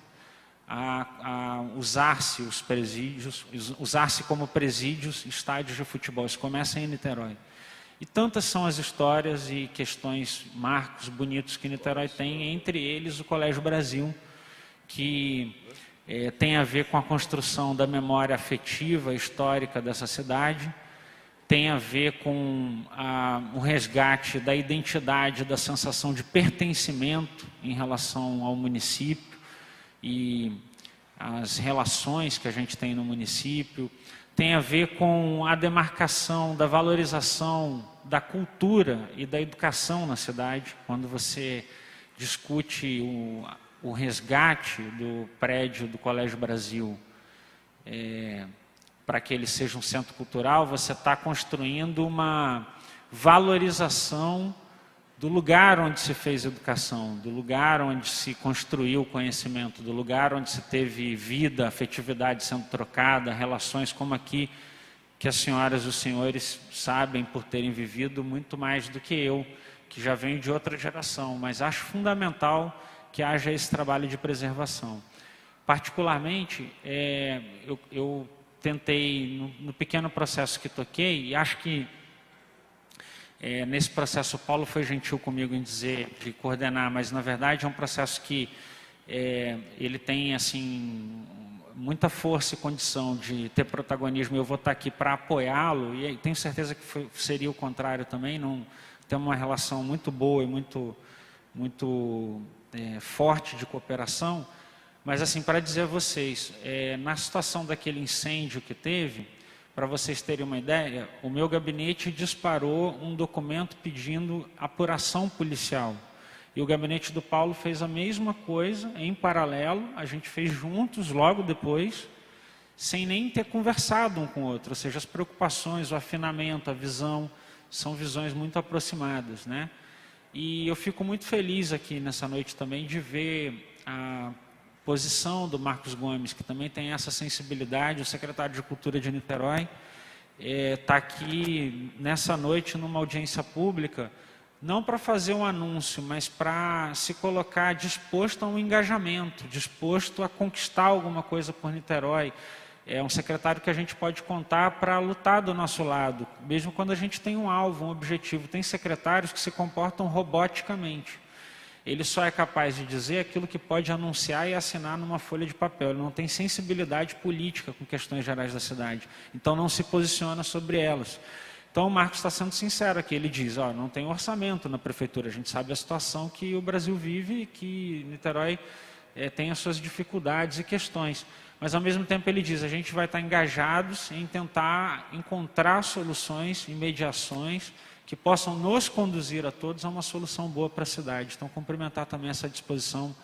a usar-se os presídios, usar-se como presídios estádios de futebol. Isso começa em Niterói. E tantas são as histórias e questões, marcos bonitos que Niterói tem, entre eles o Colégio Brasil, que tem a ver com a construção da memória afetiva, histórica dessa cidade, tem a ver com o resgate da identidade, da sensação de pertencimento em relação ao município, e as relações que a gente tem no município, tem a ver com a demarcação da valorização da cultura e da educação na cidade. Quando você discute o resgate do prédio do Colégio Brasil, para que ele seja um centro cultural, você está construindo uma valorização do lugar onde se fez educação, do lugar onde se construiu o conhecimento, do lugar onde se teve vida, afetividade sendo trocada, relações como aqui, que as senhoras e os senhores sabem por terem vivido muito mais do que eu, que já venho de outra geração, mas acho fundamental que haja esse trabalho de preservação. Particularmente, eu tentei, no pequeno processo que toquei, e acho que nesse processo o Paulo foi gentil comigo em dizer, de coordenar, mas na verdade é um processo que ele tem assim muita força e condição de ter protagonismo. Eu vou estar aqui para apoiá-lo, e tenho certeza que seria o contrário também. Não temos uma relação muito boa e muito forte de cooperação. Mas assim, para dizer a vocês, na situação daquele incêndio que teve, para vocês terem uma ideia, o meu gabinete disparou um documento pedindo apuração policial. E o gabinete do Paulo fez a mesma coisa, em paralelo, a gente fez juntos, logo depois, sem nem ter conversado um com o outro. Ou seja, as preocupações, o afinamento, a visão, são visões muito aproximadas, né? E eu fico muito feliz aqui nessa noite também de ver a posição do Marcos Gomes, que também tem essa sensibilidade, o secretário de Cultura de Niterói, está aqui nessa noite numa audiência pública, não para fazer um anúncio, mas para se colocar disposto a um engajamento, disposto a conquistar alguma coisa por Niterói. É um secretário que a gente pode contar para lutar do nosso lado, mesmo quando a gente tem um alvo, um objetivo. Tem secretários que se comportam roboticamente. Ele só é capaz de dizer aquilo que pode anunciar e assinar numa folha de papel. Ele não tem sensibilidade política com questões gerais da cidade. Então não se posiciona sobre elas. Então o Marcos está sendo sincero aqui. Ele diz, não tem orçamento na prefeitura. A gente sabe a situação que o Brasil vive e que Niterói tem as suas dificuldades e questões. Mas ao mesmo tempo ele diz, a gente vai estar engajados em tentar encontrar soluções e mediações que possam nos conduzir a todos a uma solução boa para a cidade. Então, cumprimentar também essa disposição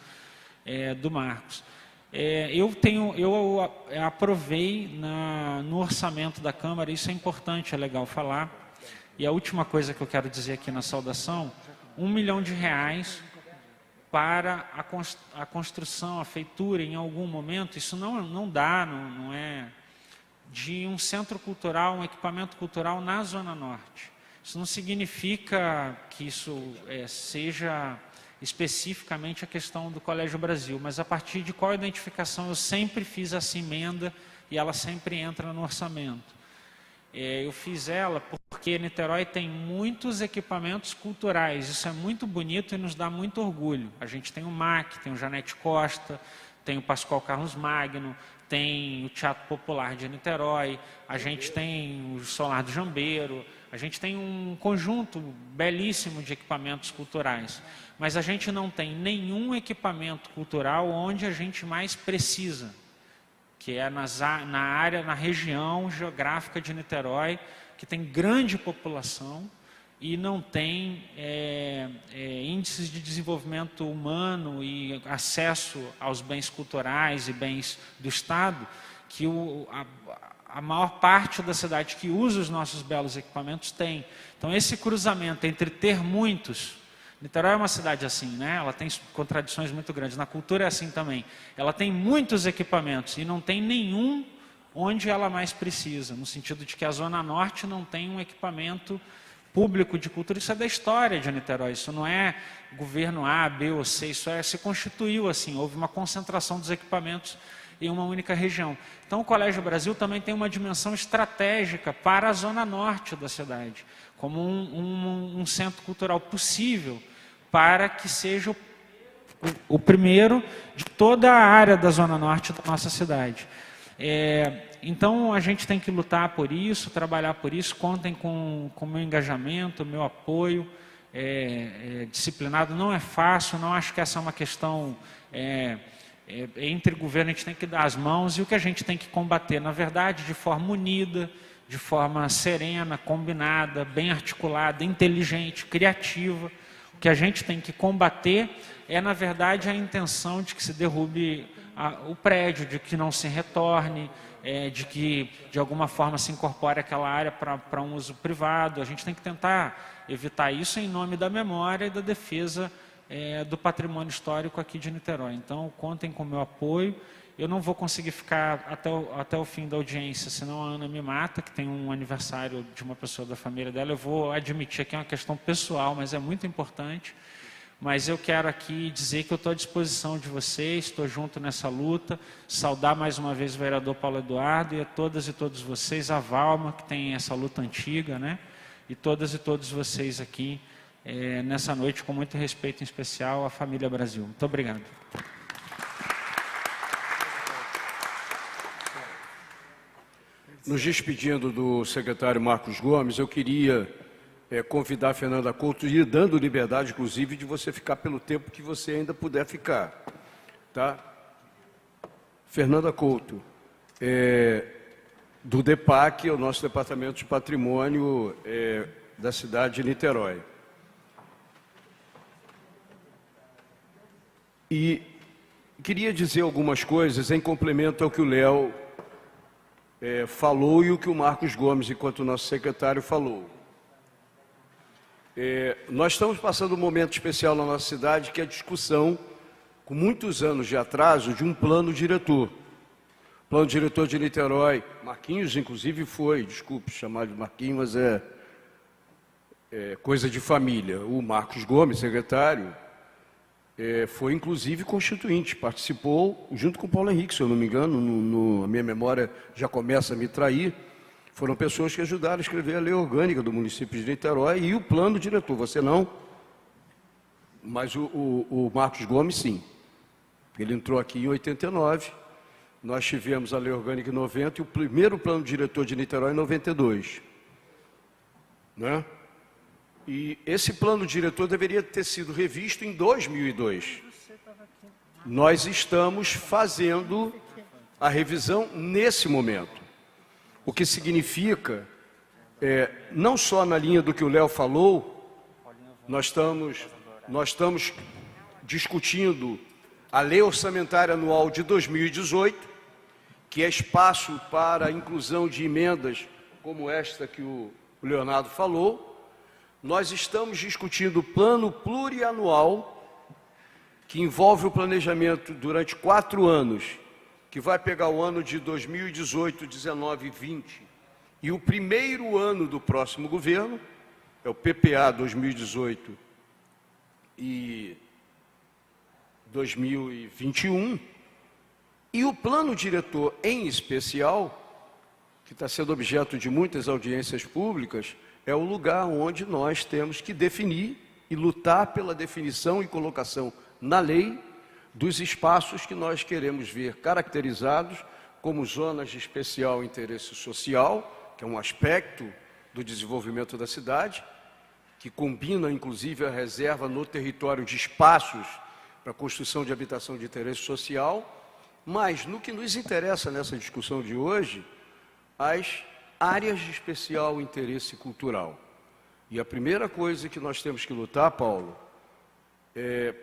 do Marcos. Eu aprovei no orçamento da Câmara, isso é importante, é legal falar. E a última coisa que eu quero dizer aqui na saudação, R$1 milhão para a construção, a feitura, em algum momento, isso não é de um centro cultural, um equipamento cultural na Zona Norte. Isso não significa que isso seja especificamente a questão do Colégio Brasil, mas a partir de qual identificação eu sempre fiz essa emenda e ela sempre entra no orçamento. Eu fiz ela porque Niterói tem muitos equipamentos culturais, isso é muito bonito e nos dá muito orgulho. A gente tem o MAC, tem o Janete Costa, tem o Pascoal Carlos Magno, tem o Teatro Popular de Niterói, a gente tem o Solar do Jambeiro, a gente tem um conjunto belíssimo de equipamentos culturais, mas a gente não tem nenhum equipamento cultural onde a gente mais precisa, que é na região geográfica de Niterói, que tem grande população e não tem índices de desenvolvimento humano e acesso aos bens culturais e bens do Estado, que a maior parte da cidade que usa os nossos belos equipamentos tem. Então, esse cruzamento entre ter muitos... Niterói é uma cidade assim, né? Ela tem contradições muito grandes. Na cultura é assim também. Ela tem muitos equipamentos e não tem nenhum onde ela mais precisa, no sentido de que a Zona Norte não tem um equipamento público de cultura. Isso é da história de Niterói, isso não é governo A, B ou C, isso se constituiu assim, houve uma concentração dos equipamentos em uma única região. Então o Colégio Brasil também tem uma dimensão estratégica para a Zona Norte da cidade, como um centro cultural possível para que seja o primeiro de toda a área da Zona Norte da nossa cidade. Então a gente tem que lutar por isso, trabalhar por isso. Contem com o meu engajamento, o meu apoio disciplinado. Não é fácil, não acho que essa é uma questão entre o governo a gente tem que dar as mãos, e o que a gente tem que combater, na verdade, de forma unida, de forma serena, combinada, bem articulada, inteligente, criativa. O que a gente tem que combater é, na verdade, a intenção de que se derrube o prédio, de que não se retorne, de que, de alguma forma, se incorpore aquela área para um uso privado. A gente tem que tentar evitar isso em nome da memória e da defesa do patrimônio histórico aqui de Niterói. Então, contem com o meu apoio. Eu não vou conseguir ficar até o fim da audiência, senão a Ana me mata, que tem um aniversário de uma pessoa da família dela. Eu vou admitir que é uma questão pessoal, mas é muito importante. Mas eu quero aqui dizer que eu estou à disposição de vocês, estou junto nessa luta, saudar mais uma vez o vereador Paulo Eduardo e a todas e todos vocês, a Valma, que tem essa luta antiga, né? E todas e todos vocês aqui, nessa noite, com muito respeito em especial à família Brasil. Muito obrigado. Nos despedindo do secretário Marcos Gomes, eu queria convidar a Fernanda Couto, e dando liberdade, inclusive, de você ficar pelo tempo que você ainda puder ficar. Tá? Fernanda Couto, do DEPAC, o nosso Departamento de Patrimônio da cidade de Niterói. E queria dizer algumas coisas em complemento ao que o Léo falou e o que o Marcos Gomes, enquanto nosso secretário, falou. Nós estamos passando um momento especial na nossa cidade, que é a discussão, com muitos anos de atraso, de um plano diretor. Plano diretor de Niterói. Marquinhos, inclusive, foi, desculpe chamar de Marquinhos, mas é coisa de família. O Marcos Gomes, secretário, foi, inclusive, constituinte. Participou, junto com o Paulo Henrique, se eu não me engano, a minha memória já começa a me trair. Foram pessoas que ajudaram a escrever a lei orgânica do município de Niterói e o plano diretor. Você não, mas o Marcos Gomes, sim. Ele entrou aqui em 89, nós tivemos a lei orgânica em 90 e o primeiro plano diretor de Niterói em 92. Né? E esse plano diretor deveria ter sido revisto em 2002. Nós estamos fazendo a revisão nesse momento. O que significa, não só na linha do que o Léo falou, nós estamos discutindo a Lei Orçamentária Anual de 2018, que é espaço para a inclusão de emendas como esta que o Leonardo falou. Nós estamos discutindo o plano plurianual, que envolve o planejamento durante 4 anos, que vai pegar o ano de 2018, 19 e 20, e o primeiro ano do próximo governo, é o PPA 2018 e 2021, e o plano diretor em especial, que está sendo objeto de muitas audiências públicas, é o lugar onde nós temos que definir e lutar pela definição e colocação na lei dos espaços que nós queremos ver caracterizados como zonas de especial interesse social, que é um aspecto do desenvolvimento da cidade, que combina, inclusive, a reserva no território de espaços para a construção de habitação de interesse social, mas, no que nos interessa nessa discussão de hoje, as áreas de especial interesse cultural. E a primeira coisa que nós temos que lutar, Paulo,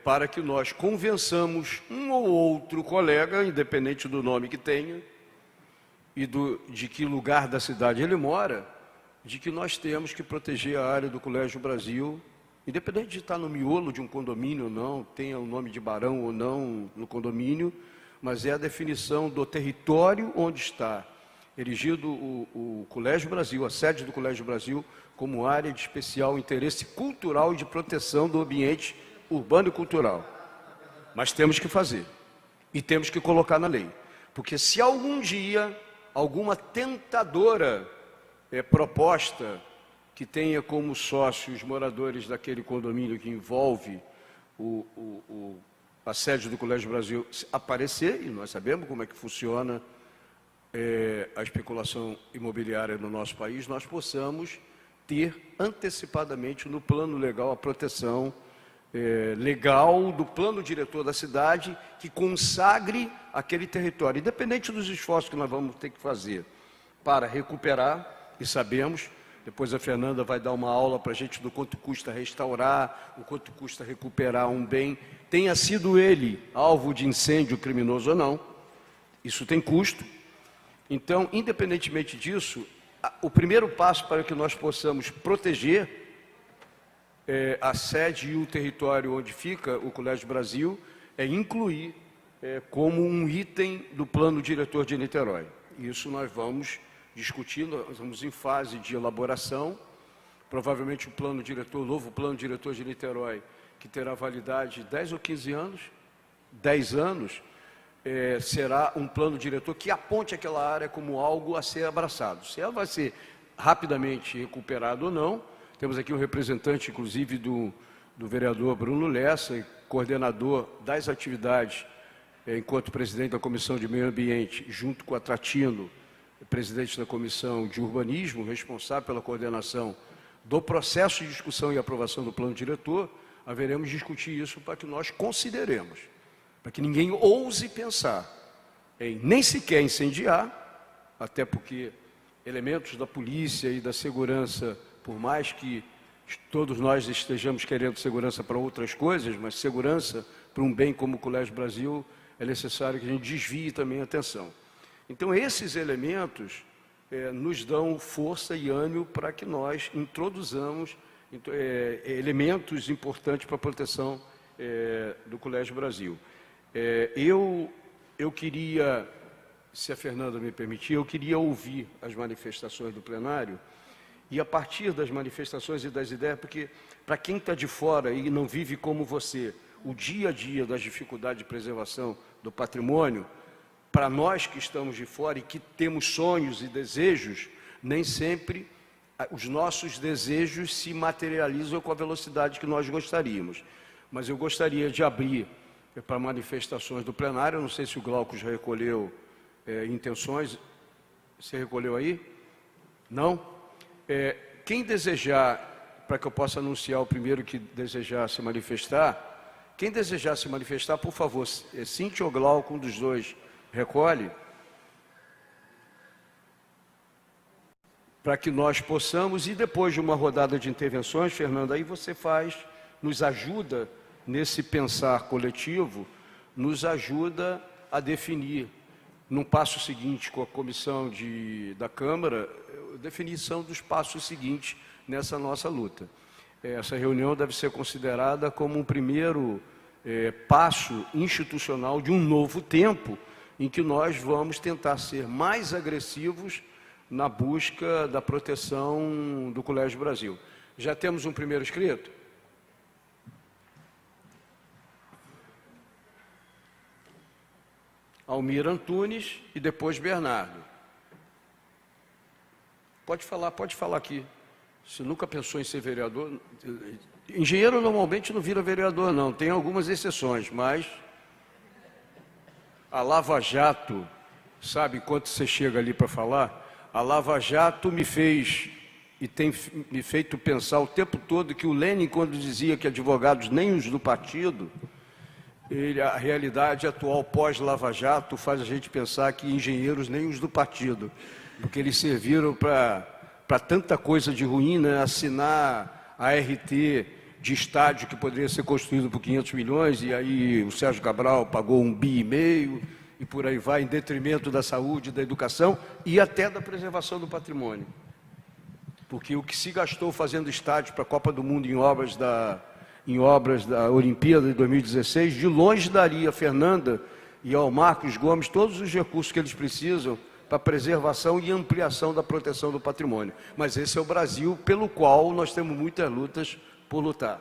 para que nós convençamos um ou outro colega, independente do nome que tenha, e de que lugar da cidade ele mora, de que nós temos que proteger a área do Colégio Brasil, independente de estar no miolo de um condomínio ou não, tenha o nome de barão ou não no condomínio, mas é a definição do território onde está erigido o Colégio Brasil, a sede do Colégio Brasil, como área de especial interesse cultural e de proteção do ambiente urbano e cultural. Mas temos que fazer, e temos que colocar na lei. Porque se algum dia, alguma tentadora proposta que tenha como sócios moradores daquele condomínio que envolve a sede do Colégio Brasil aparecer, e nós sabemos como é que funciona a especulação imobiliária no nosso país, nós possamos ter antecipadamente no plano legal a proteção legal do plano diretor da cidade que consagre aquele território, independente dos esforços que nós vamos ter que fazer para recuperar, e sabemos, depois a Fernanda vai dar uma aula para a gente do quanto custa restaurar, o quanto custa recuperar um bem, tenha sido ele alvo de incêndio criminoso ou não, isso tem custo. Então, independentemente disso, o primeiro passo para que nós possamos proteger a sede e o território onde fica o Colégio Brasil é incluir como um item do plano diretor de Niterói. Isso nós vamos discutir, nós estamos em fase de elaboração, provavelmente o plano diretor, o novo plano diretor de Niterói, que terá validade de 10 ou 15 anos, 10 anos, será um plano diretor que aponte aquela área como algo a ser abraçado. Se ela vai ser rapidamente recuperada ou não, temos aqui um representante, inclusive, do vereador Bruno Lessa, coordenador das atividades, enquanto presidente da Comissão de Meio Ambiente, junto com a Tratino, presidente da Comissão de Urbanismo, responsável pela coordenação do processo de discussão e aprovação do plano diretor, haveremos de discutir isso para que nós consideremos, para que ninguém ouse pensar em nem sequer incendiar, até porque elementos da polícia e da segurança, por mais que todos nós estejamos querendo segurança para outras coisas, mas segurança para um bem como o Colégio Brasil, é necessário que a gente desvie também a atenção. Então, esses elementos nos dão força e ânimo para que nós introduzamos elementos importantes para a proteção do Colégio Brasil. Eu queria, se a Fernanda me permitir, eu queria ouvir as manifestações do plenário e, a partir das manifestações e das ideias, porque para quem está de fora e não vive como você, o dia a dia das dificuldades de preservação do patrimônio, para nós que estamos de fora e que temos sonhos e desejos, nem sempre os nossos desejos se materializam com a velocidade que nós gostaríamos. Mas eu gostaria de abrir para manifestações do plenário. Eu não sei se o Glauco já recolheu intenções. Você recolheu aí? Não? Quem desejar, para que eu possa anunciar o primeiro que desejar se manifestar, quem desejar se manifestar, por favor, Cíntia ou Glauco, um dos dois, recolhe, para que nós possamos, e depois de uma rodada de intervenções, Fernanda, aí você nos ajuda nesse pensar coletivo, nos ajuda a definir, num passo seguinte com a comissão da Câmara, a definição dos passos seguintes nessa nossa luta. Essa reunião deve ser considerada como um primeiro passo institucional de um novo tempo, em que nós vamos tentar ser mais agressivos na busca da proteção do Colégio Brasil. Já temos um primeiro inscrito? Almir Antunes e depois Bernardo. Pode falar aqui. Você nunca pensou em ser vereador? Engenheiro normalmente não vira vereador, não. Tem algumas exceções, mas a Lava Jato, sabe, enquanto você chega ali para falar, a Lava Jato me fez e tem me feito pensar o tempo todo que o Lênin, quando dizia que advogados nem os do partido, a realidade atual pós-Lava Jato faz a gente pensar que engenheiros nem os do partido, porque eles serviram para tanta coisa de ruim, né? Assinar a RT de estádio que poderia ser construído por 500 milhões, e aí o Sérgio Cabral pagou 1,5 bi, e por aí vai, em detrimento da saúde, da educação e até da preservação do patrimônio. Porque o que se gastou fazendo estádio para a Copa do Mundo em obras da Olimpíada de 2016, de longe daria a Fernanda e ao Marcos Gomes todos os recursos que eles precisam para a preservação e ampliação da proteção do patrimônio. Mas esse é o Brasil pelo qual nós temos muitas lutas por lutar.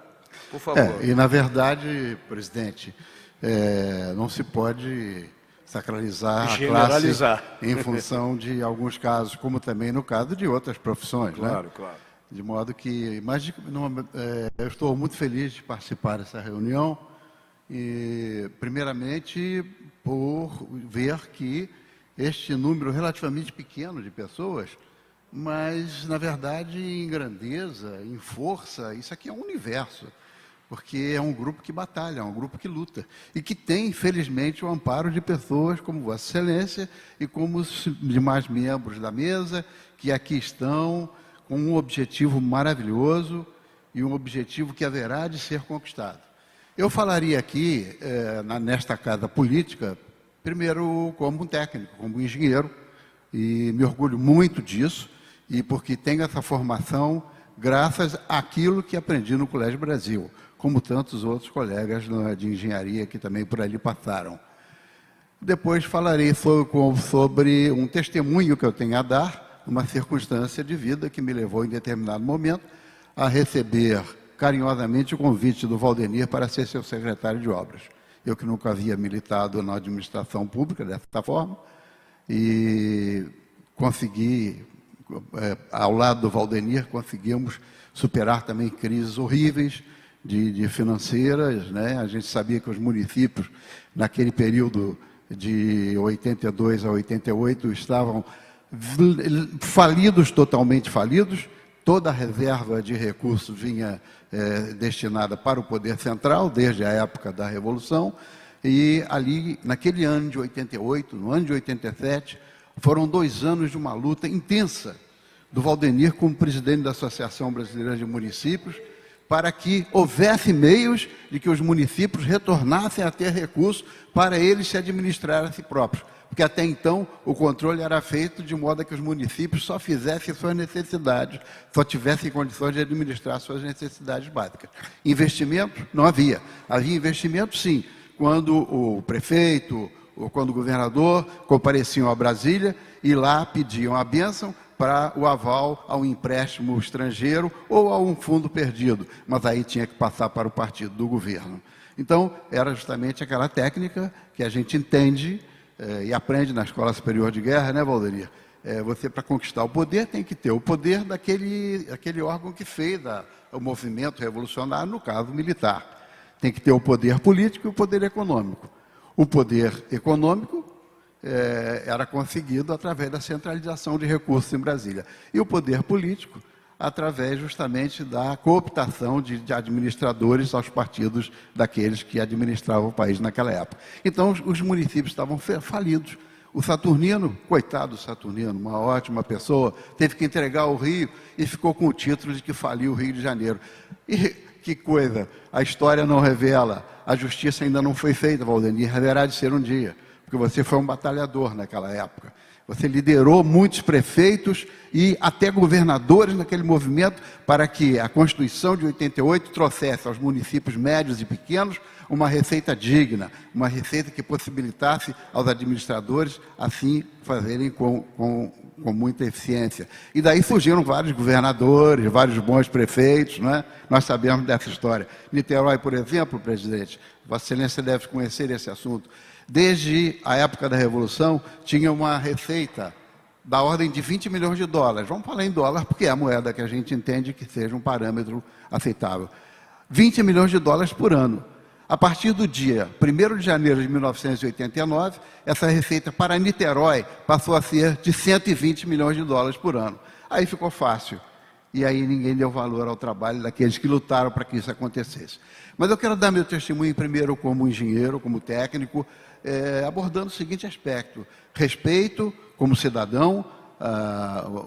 Por favor. E, na verdade, presidente, não se pode sacralizar a classe em função de alguns casos, como também no caso de outras profissões. Claro, né? claro. De modo que, eu estou muito feliz de participar dessa reunião e, primeiramente, por ver que este número relativamente pequeno de pessoas, mas, na verdade, em grandeza, em força, isso aqui é um universo. porque é um grupo que batalha, é um grupo que luta, e que tem, infelizmente, o amparo de pessoas como Vossa Excelência e como os demais membros da mesa, que aqui estão com um objetivo maravilhoso e um objetivo que haverá de ser conquistado. Eu falaria aqui, nesta casa política, primeiro como um técnico, como um engenheiro, e me orgulho muito disso, e porque tenho essa formação graças àquilo que aprendi no Colégio Brasil, como tantos outros colegas de engenharia que também por ali passaram. Depois falarei sobre um testemunho que eu tenho a dar, uma circunstância de vida que me levou em determinado momento a receber carinhosamente o convite do Valdenir para ser seu secretário de obras. Eu que nunca havia militado na administração pública dessa forma, e consegui, ao lado do Valdenir, conseguimos superar também crises horríveis de financeiras, né? A gente sabia que os municípios, naquele período de 82 a 88, estavam falidos, totalmente falidos. Toda a reserva de recursos vinha destinada para o poder central, desde a época da Revolução, e ali, naquele ano de 88, no ano de 87, foram 2 anos de uma luta intensa do Valdenir como presidente da Associação Brasileira de Municípios, para que houvesse meios de que os municípios retornassem a ter recursos para eles se administrar a si próprios. Porque até então o controle era feito de modo a que os municípios só fizessem suas necessidades, só tivessem condições de administrar suas necessidades básicas. Investimento não havia. Havia investimento, sim, quando o prefeito ou quando o governador compareciam a Brasília e lá pediam a bênção para o aval a um empréstimo estrangeiro ou a um fundo perdido, mas aí tinha que passar para o partido do governo. Então, era justamente aquela técnica que a gente entende e aprende na Escola Superior de Guerra, né, Valdenir? Você, para conquistar o poder, tem que ter o poder daquele órgão que fez o movimento revolucionário, no caso militar. Tem que ter o poder político e o poder econômico. O poder econômico era conseguido através da centralização de recursos em Brasília. E o poder político, através justamente da cooptação de administradores aos partidos daqueles que administravam o país naquela época. Então, os municípios estavam falidos. O Saturnino, coitado do Saturnino, uma ótima pessoa, teve que entregar o Rio e ficou com o título de que faliu o Rio de Janeiro. E que coisa, a história não revela, a justiça ainda não foi feita, Valdenir, haverá de ser um dia, porque você foi um batalhador naquela época. Você liderou muitos prefeitos e até governadores naquele movimento para que a Constituição de 88 trouxesse aos municípios médios e pequenos uma receita digna, uma receita que possibilitasse aos administradores assim fazerem com muita eficiência. E daí surgiram vários governadores, vários bons prefeitos, não é? Nós sabemos dessa história. Niterói, por exemplo, presidente, Vossa Excelência deve conhecer esse assunto. Desde a época da Revolução, tinha uma receita da ordem de 20 milhões de dólares. Vamos falar em dólar, porque é a moeda que a gente entende que seja um parâmetro aceitável. 20 milhões de dólares por ano. A partir do dia 1º de janeiro de 1989, essa receita para Niterói passou a ser de 120 milhões de dólares por ano. Aí ficou fácil. E aí ninguém deu valor ao trabalho daqueles que lutaram para que isso acontecesse. Mas eu quero dar meu testemunho primeiro como engenheiro, como técnico, abordando o seguinte aspecto: respeito como cidadão,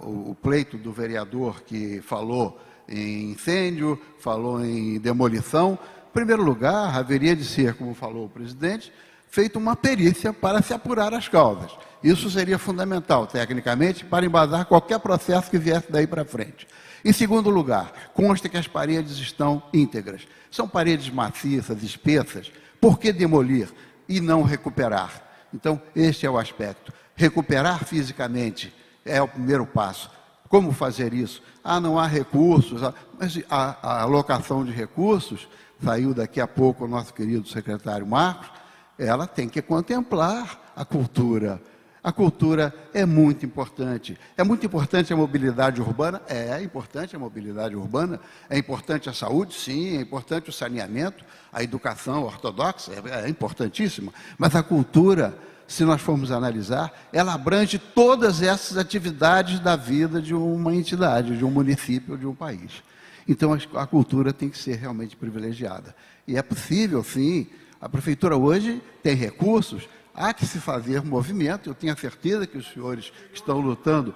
o pleito do vereador que falou em incêndio, falou em demolição. Em primeiro lugar, haveria de ser, como falou o presidente, feita uma perícia para se apurar as causas. Isso seria fundamental, tecnicamente, para embasar qualquer processo que viesse daí para frente. Em segundo lugar, consta que as paredes estão íntegras. São paredes maciças, espessas. Por que demolir e não recuperar? Então, este é o aspecto. Recuperar fisicamente é o primeiro passo. Como fazer isso? Não há recursos, mas a alocação de recursos, saiu daqui a pouco o nosso querido secretário Marcos, ela tem que contemplar a cultura. A cultura é muito importante. É muito importante a mobilidade urbana? É importante a mobilidade urbana. É importante a saúde? Sim. É importante o saneamento, a educação ortodoxa? É importantíssima. Mas a cultura se nós formos analisar, ela abrange todas essas atividades da vida de uma entidade, de um município ou de um país. Então, a cultura tem que ser realmente privilegiada. E é possível, sim, a prefeitura hoje tem recursos, há que se fazer movimento, eu tenho a certeza que os senhores estão lutando.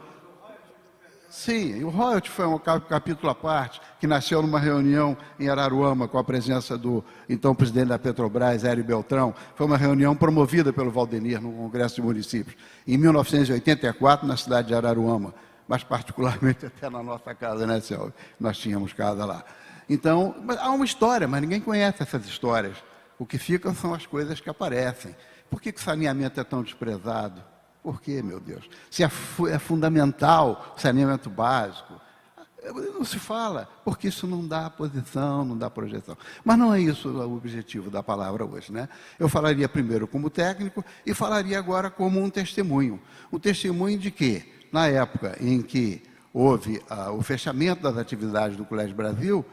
Sim, o royalty foi um capítulo à parte, que nasceu numa reunião em Araruama, com a presença do então presidente da Petrobras, Hélio Beltrão. Foi uma reunião promovida pelo Valdenir no Congresso de Municípios, em 1984, na cidade de Araruama, mas particularmente até na nossa casa, né, Selvi? Nós tínhamos casa lá. Então, há uma história, mas ninguém conhece essas histórias. O que fica são as coisas que aparecem. Por que o saneamento é tão desprezado? Por quê, meu Deus? Se é fundamental o saneamento básico, não se fala, porque isso não dá posição, não dá projeção. Mas não é isso o objetivo da palavra hoje, né? Eu falaria primeiro como técnico e falaria agora como um testemunho. Um testemunho de que, na época em que houve o fechamento das atividades do Colégio Brasil,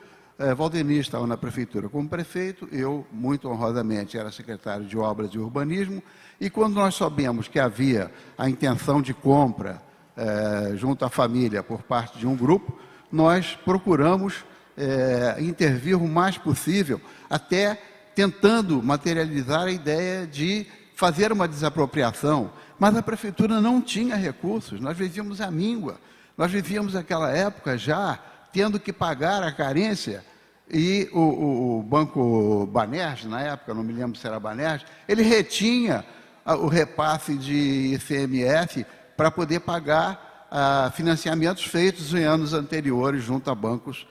Valdenir estava na prefeitura como prefeito, eu, muito honrosamente, era secretário de Obras e Urbanismo, e quando nós soubemos que havia a intenção de compra junto à família por parte de um grupo, nós procuramos intervir o mais possível, até tentando materializar a ideia de fazer uma desapropriação, mas a prefeitura não tinha recursos, nós vivíamos à míngua, nós vivíamos naquela época já tendo que pagar a carência, e o Banco Banerj, na época, não me lembro se era Banerj, ele retinha o repasse de ICMS para poder pagar financiamentos feitos em anos anteriores junto a bancos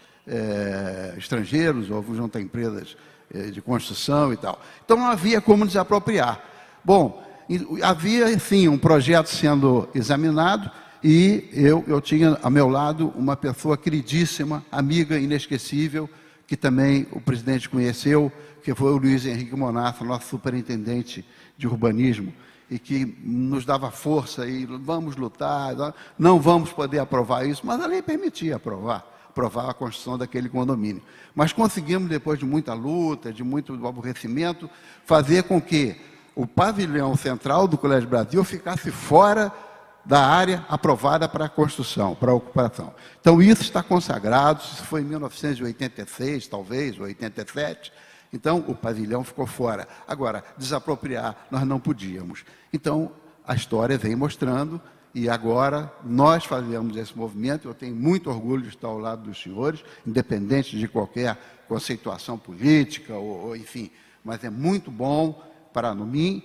estrangeiros ou junto a empresas de construção e tal. Então não havia como desapropriar. Bom, havia sim um projeto sendo examinado, e eu tinha ao meu lado uma pessoa queridíssima, amiga, inesquecível, que também o presidente conheceu, que foi o Luiz Henrique Monassa, nosso superintendente de urbanismo, e que nos dava força, e vamos lutar, não vamos poder aprovar isso, mas a lei permitia aprovar a construção daquele condomínio. Mas conseguimos, depois de muita luta, de muito aborrecimento, fazer com que o pavilhão central do Colégio Brasil ficasse fora da área aprovada para a construção, para a ocupação. Então, isso está consagrado, isso foi em 1986, talvez, ou 87, então o pavilhão ficou fora. Agora, desapropriar, nós não podíamos. Então, a história vem mostrando, e agora nós fazemos esse movimento. Eu tenho muito orgulho de estar ao lado dos senhores, independente de qualquer conceituação política, ou enfim, mas é muito bom para mim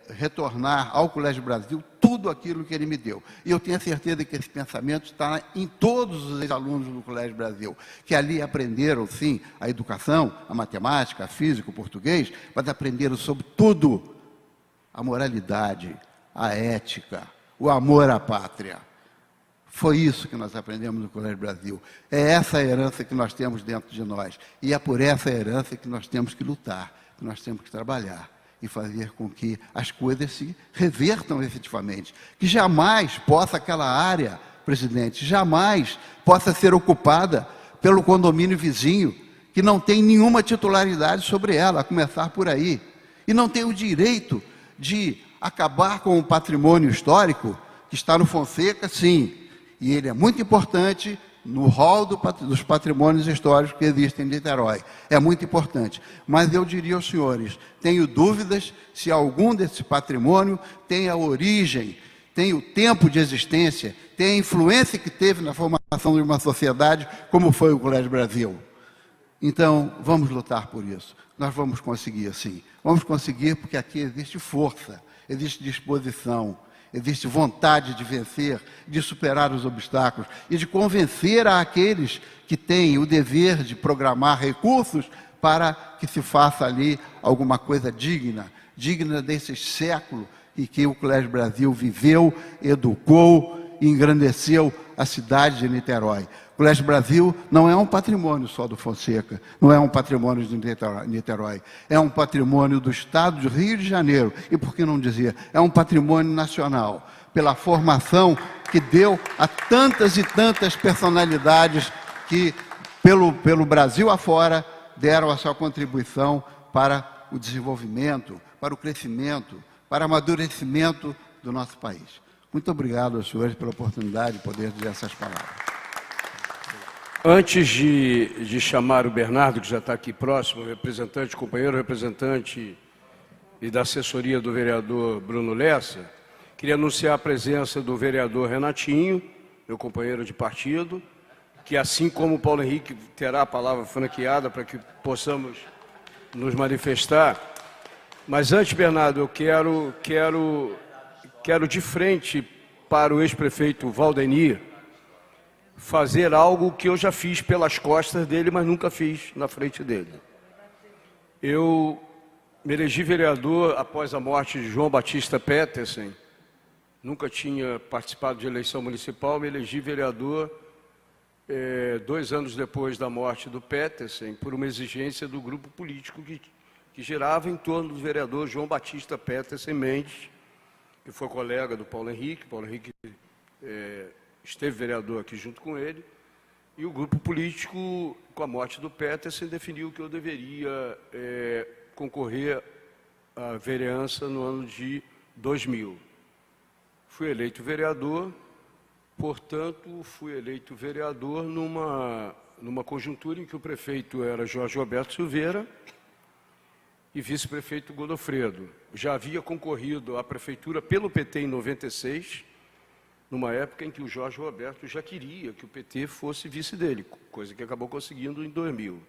retornar ao Colégio Brasil tudo aquilo que ele me deu. E eu tenho a certeza que esse pensamento está em todos os alunos do Colégio Brasil, que ali aprenderam, sim, a educação, a matemática, a física, o português, mas aprenderam sobre tudo: a moralidade, a ética, o amor à pátria. Foi isso que nós aprendemos no Colégio Brasil. É essa a herança que nós temos dentro de nós. E é por essa herança que nós temos que lutar, que nós temos que trabalhar e fazer com que as coisas se revertam efetivamente. Que jamais possa aquela área, presidente, jamais possa ser ocupada pelo condomínio vizinho, que não tem nenhuma titularidade sobre ela, a começar por aí. E não tem o direito de acabar com o patrimônio histórico que está no Fonseca, sim. E ele é muito importante no rol dos patrimônios históricos que existem em Niterói. É muito importante. Mas eu diria aos senhores, tenho dúvidas se algum desse patrimônio tem a origem, tem o tempo de existência, tem a influência que teve na formação de uma sociedade como foi o Colégio Brasil. Então, vamos lutar por isso. Nós vamos conseguir, sim. Vamos conseguir porque aqui existe força, existe disposição, existe vontade de vencer, de superar os obstáculos e de convencer aqueles que têm o dever de programar recursos para que se faça ali alguma coisa digna desse século em que o Colégio Brasil viveu, educou e engrandeceu a cidade de Niterói. O Colégio Brasil não é um patrimônio só do Fonseca, não é um patrimônio de Niterói, é um patrimônio do Estado do Rio de Janeiro, e por que não dizer, é um patrimônio nacional, pela formação que deu a tantas e tantas personalidades que, pelo Brasil afora, deram a sua contribuição para o desenvolvimento, para o crescimento, para o amadurecimento do nosso país. Muito obrigado aos senhores pela oportunidade de poder dizer essas palavras. Antes de chamar o Bernardo, que já está aqui próximo, representante, companheiro representante e da assessoria do vereador Bruno Lessa, queria anunciar a presença do vereador Renatinho, meu companheiro de partido, que assim como o Paulo Henrique terá a palavra franqueada para que possamos nos manifestar. Mas antes, Bernardo, eu quero de frente para o ex-prefeito Valdenir fazer algo que eu já fiz pelas costas dele, mas nunca fiz na frente dele. Eu me elegi vereador após a morte de João Batista Petersen. Nunca tinha participado de eleição municipal, me elegi vereador 2 anos depois da morte do Petersen, por uma exigência do grupo político que girava em torno do vereador João Batista Petersen Mendes, que foi colega do Paulo Henrique. Paulo Henrique esteve vereador aqui junto com ele, e o grupo político, com a morte do Petersen, definiu que eu deveria concorrer à vereança no ano de 2000. Fui eleito vereador, portanto, fui eleito vereador numa conjuntura em que o prefeito era Jorge Roberto Silveira e vice-prefeito Godofredo. Já havia concorrido à prefeitura pelo PT em 96, numa época em que o Jorge Roberto já queria que o PT fosse vice dele, coisa que acabou conseguindo em 2000.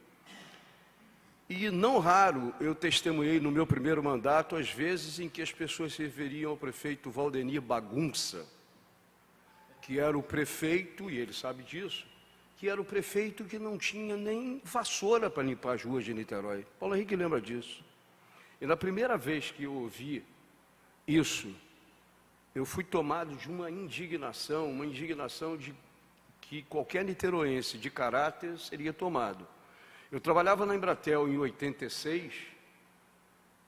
E não raro eu testemunhei no meu primeiro mandato as vezes em que as pessoas se referiam ao prefeito Valdenir Bagunça, que era o prefeito, e ele sabe disso, que era o prefeito que não tinha nem vassoura para limpar as ruas de Niterói. Paulo Henrique lembra disso. E na primeira vez que eu ouvi isso, eu fui tomado de uma indignação de que qualquer niteroense de caráter seria tomado. Eu trabalhava na Embratel em 86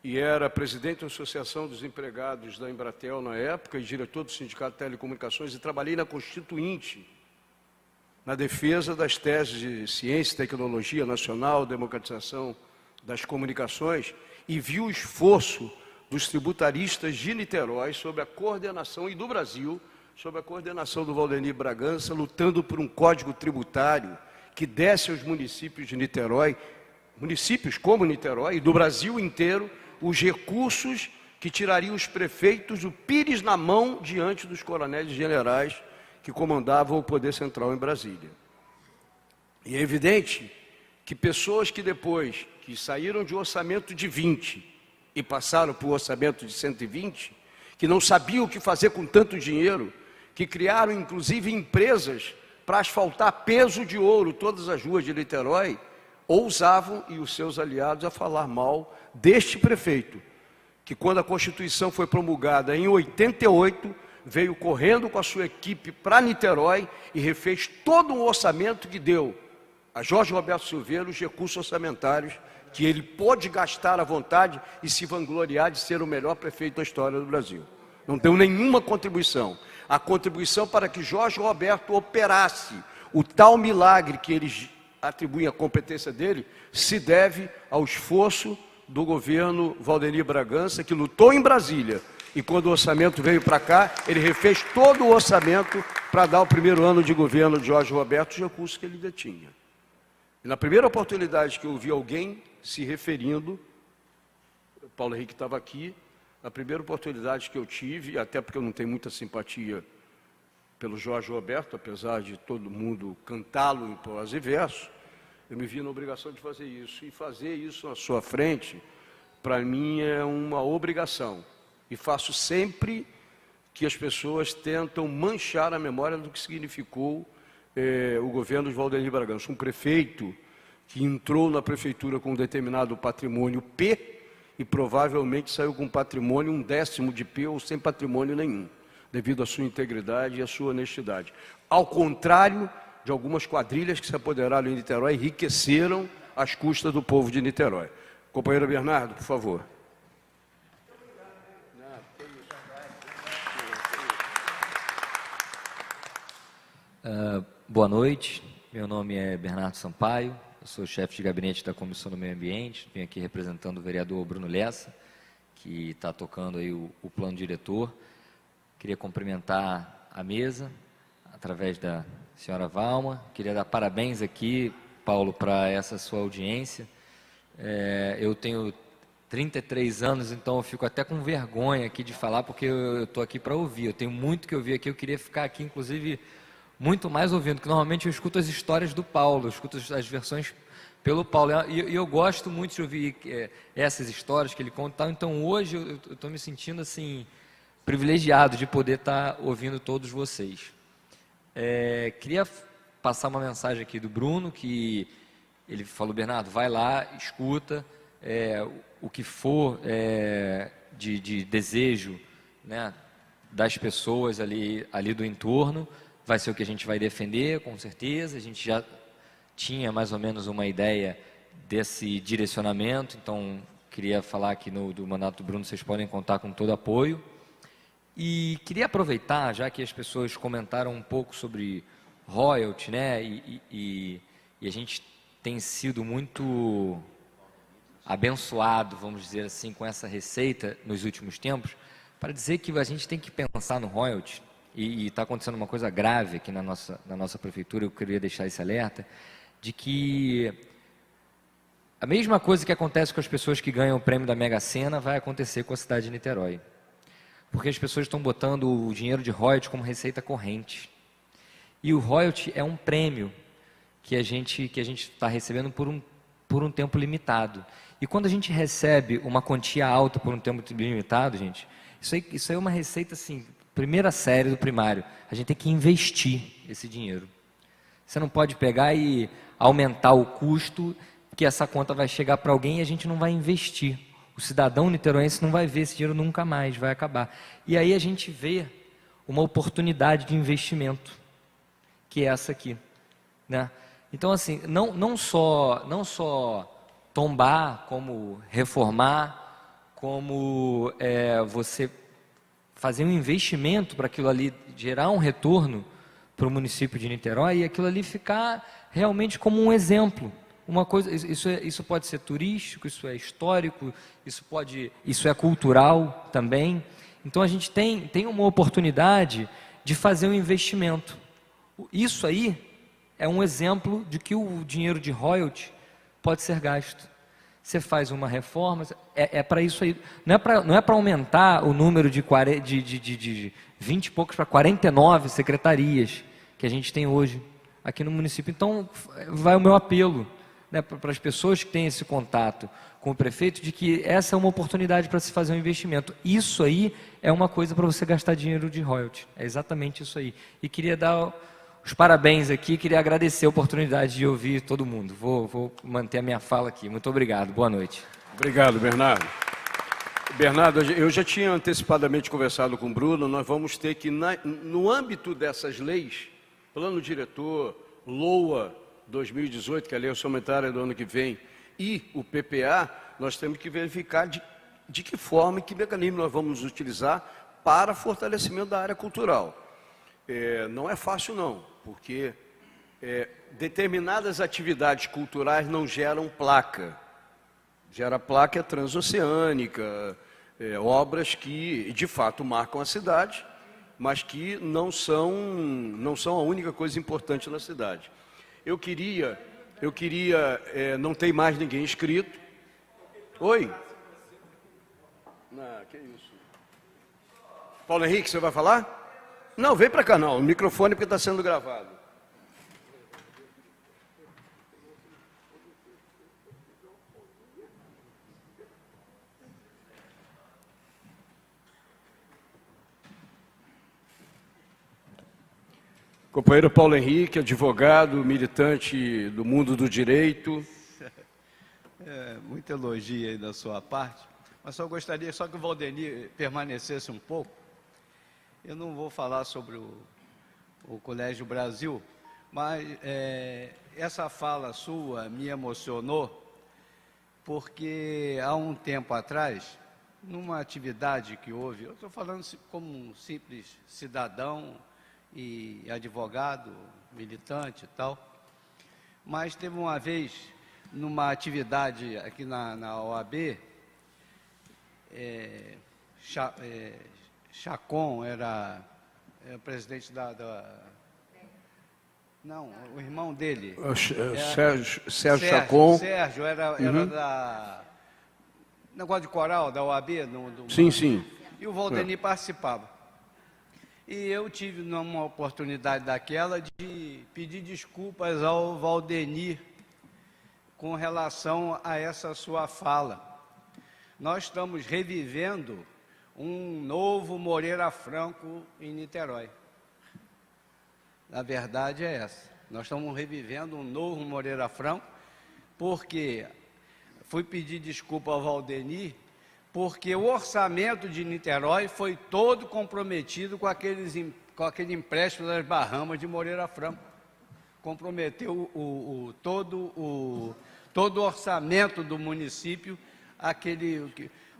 e era presidente da Associação dos Empregados da Embratel na época e diretor do Sindicato de Telecomunicações, e trabalhei na Constituinte, na defesa das teses de ciência e tecnologia nacional, democratização das comunicações, e vi o esforço dos tributaristas de Niterói sob a coordenação, e do Brasil, sob a coordenação do Valdenir Bragança, lutando por um código tributário que desse aos municípios de Niterói, municípios como Niterói, e do Brasil inteiro, os recursos que tirariam os prefeitos do pires na mão diante dos coronéis generais que comandavam o poder central em Brasília. E é evidente que pessoas que depois, que saíram de um orçamento de 20 e passaram para o orçamento de 120, que não sabiam o que fazer com tanto dinheiro, que criaram inclusive empresas para asfaltar peso de ouro todas as ruas de Niterói, ousavam, e os seus aliados, a falar mal deste prefeito, que quando a Constituição foi promulgada em 88, veio correndo com a sua equipe para Niterói e refez todo um orçamento que deu a Jorge Roberto Silveira os recursos orçamentários que ele pôde gastar à vontade e se vangloriar de ser o melhor prefeito da história do Brasil. Não deu nenhuma contribuição. A contribuição para que Jorge Roberto operasse o tal milagre que eles atribuem à competência dele se deve ao esforço do governo Valdenir Bragança, que lutou em Brasília, e quando o orçamento veio para cá, ele refez todo o orçamento para dar o primeiro ano de governo de Jorge Roberto os recursos que ele detinha. E na primeira oportunidade que eu ouvi alguém se referindo, Paulo Henrique estava aqui, na primeira oportunidade que eu tive, até porque eu não tenho muita simpatia pelo Jorge Roberto, apesar de todo mundo cantá-lo em prosa e verso, eu me vi na obrigação de fazer isso. E fazer isso na sua frente, para mim, é uma obrigação. E faço sempre que as pessoas tentam manchar a memória do que significou o governo de Valdenir Bragança. Um prefeito que entrou na prefeitura com um determinado patrimônio P e provavelmente saiu com patrimônio 1/10 de P ou sem patrimônio nenhum, devido à sua integridade e à sua honestidade. Ao contrário de algumas quadrilhas que se apoderaram em Niterói, enriqueceram às custas do povo de Niterói. Companheiro Bernardo, por favor. Boa noite, meu nome é Bernardo Sampaio, eu sou chefe de gabinete da Comissão do Meio Ambiente, vim aqui representando o vereador Bruno Lessa, que está tocando aí o plano diretor. Queria cumprimentar a mesa, através da senhora Valma. Queria dar parabéns aqui, Paulo, para essa sua audiência. Eu tenho 33 anos, então eu fico até com vergonha aqui de falar, porque eu estou aqui para ouvir. Eu tenho muito que ouvir aqui, eu queria ficar aqui, inclusive, muito mais ouvindo, porque normalmente eu escuto as histórias do Paulo, eu escuto as versões pelo Paulo, e eu gosto muito de ouvir essas histórias que ele conta. Então hoje eu estou me sentindo assim, privilegiado de poder estar ouvindo todos vocês. Queria passar uma mensagem aqui do Bruno, que ele falou: Bernardo, vai lá, escuta, o que for de desejo, né, das pessoas ali do entorno, vai ser o que a gente vai defender, com certeza. A gente já tinha mais ou menos uma ideia desse direcionamento, então queria falar que do mandato do Bruno vocês podem contar com todo apoio. E queria aproveitar, já que as pessoas comentaram um pouco sobre royalty, né, e a gente tem sido muito abençoado, vamos dizer assim, com essa receita nos últimos tempos, para dizer que a gente tem que pensar no royalty, e está acontecendo uma coisa grave aqui na nossa prefeitura. Eu queria deixar esse alerta, de que a mesma coisa que acontece com as pessoas que ganham o prêmio da Mega Sena vai acontecer com a cidade de Niterói. Porque as pessoas estão botando o dinheiro de royalty como receita corrente. E o royalty é um prêmio que a gente está recebendo por um tempo limitado. E quando a gente recebe uma quantia alta por um tempo limitado, gente, isso aí é uma receita assim, primeira série do primário. A gente tem que investir esse dinheiro. Você não pode pegar e aumentar o custo, que essa conta vai chegar para alguém e a gente não vai investir. O cidadão niteroense não vai ver esse dinheiro nunca mais, vai acabar. E aí a gente vê uma oportunidade de investimento, que é essa aqui, né? Então, assim, não só tombar, como reformar, como você fazer um investimento para aquilo ali gerar um retorno para o município de Niterói, e aquilo ali ficar realmente como um exemplo. Uma coisa, isso pode ser turístico, isso é histórico, isso é cultural também. Então a gente tem uma oportunidade de fazer um investimento. Isso aí é um exemplo de que o dinheiro de royalty pode ser gasto. Você faz uma reforma, para isso aí. Não é para aumentar o número de 20 e poucos para 49 secretarias que a gente tem hoje aqui no município. Então, vai o meu apelo, né, para as pessoas que têm esse contato com o prefeito, de que essa é uma oportunidade para se fazer um investimento. Isso aí é uma coisa para você gastar dinheiro de royalty. É exatamente isso aí. E queria dar os parabéns aqui, queria agradecer a oportunidade de ouvir todo mundo. Vou manter a minha fala aqui. Muito obrigado, boa noite. Obrigado, Bernardo. Bernardo, eu já tinha antecipadamente conversado com o Bruno. Nós vamos ter que, no âmbito dessas leis, plano diretor, LOA 2018, que é a lei orçamentária do ano que vem, e o PPA, nós temos que verificar de que forma e que mecanismo nós vamos utilizar para fortalecimento da área cultural. Não é fácil não, porque determinadas atividades culturais não geram placa. Gera placa transoceânica, obras que de fato marcam a cidade, mas que não são a única coisa importante na cidade. Eu queria, não tem mais ninguém inscrito. Oi? Não, que isso? Paulo Henrique, você vai falar? Não, vem para cá não, o microfone porque está sendo gravado. Companheiro Paulo Henrique, advogado, militante do mundo do direito. Muito elogio aí da sua parte, mas só gostaria que o Valdenir permanecesse um pouco. Eu não vou falar sobre o Colégio Brasil, mas essa fala sua me emocionou, porque há um tempo atrás, numa atividade que houve, eu estou falando como um simples cidadão e advogado, militante e tal, mas teve uma vez, numa atividade aqui na OAB, Chacon era presidente Não, o irmão dele. Sérgio Chacon. Sérgio era da... Negócio de coral, da OAB. Sim. E o Valdeni participava. E eu tive, numa oportunidade daquela, de pedir desculpas ao Valdeni com relação a essa sua fala. Nós estamos revivendo um novo Moreira Franco em Niterói. A verdade é essa. Nós estamos revivendo um novo Moreira Franco, porque fui pedir desculpa ao Valdeni, porque o orçamento de Niterói foi todo comprometido com aquele empréstimo das Bahamas de Moreira Franco. Comprometeu todo o orçamento do município,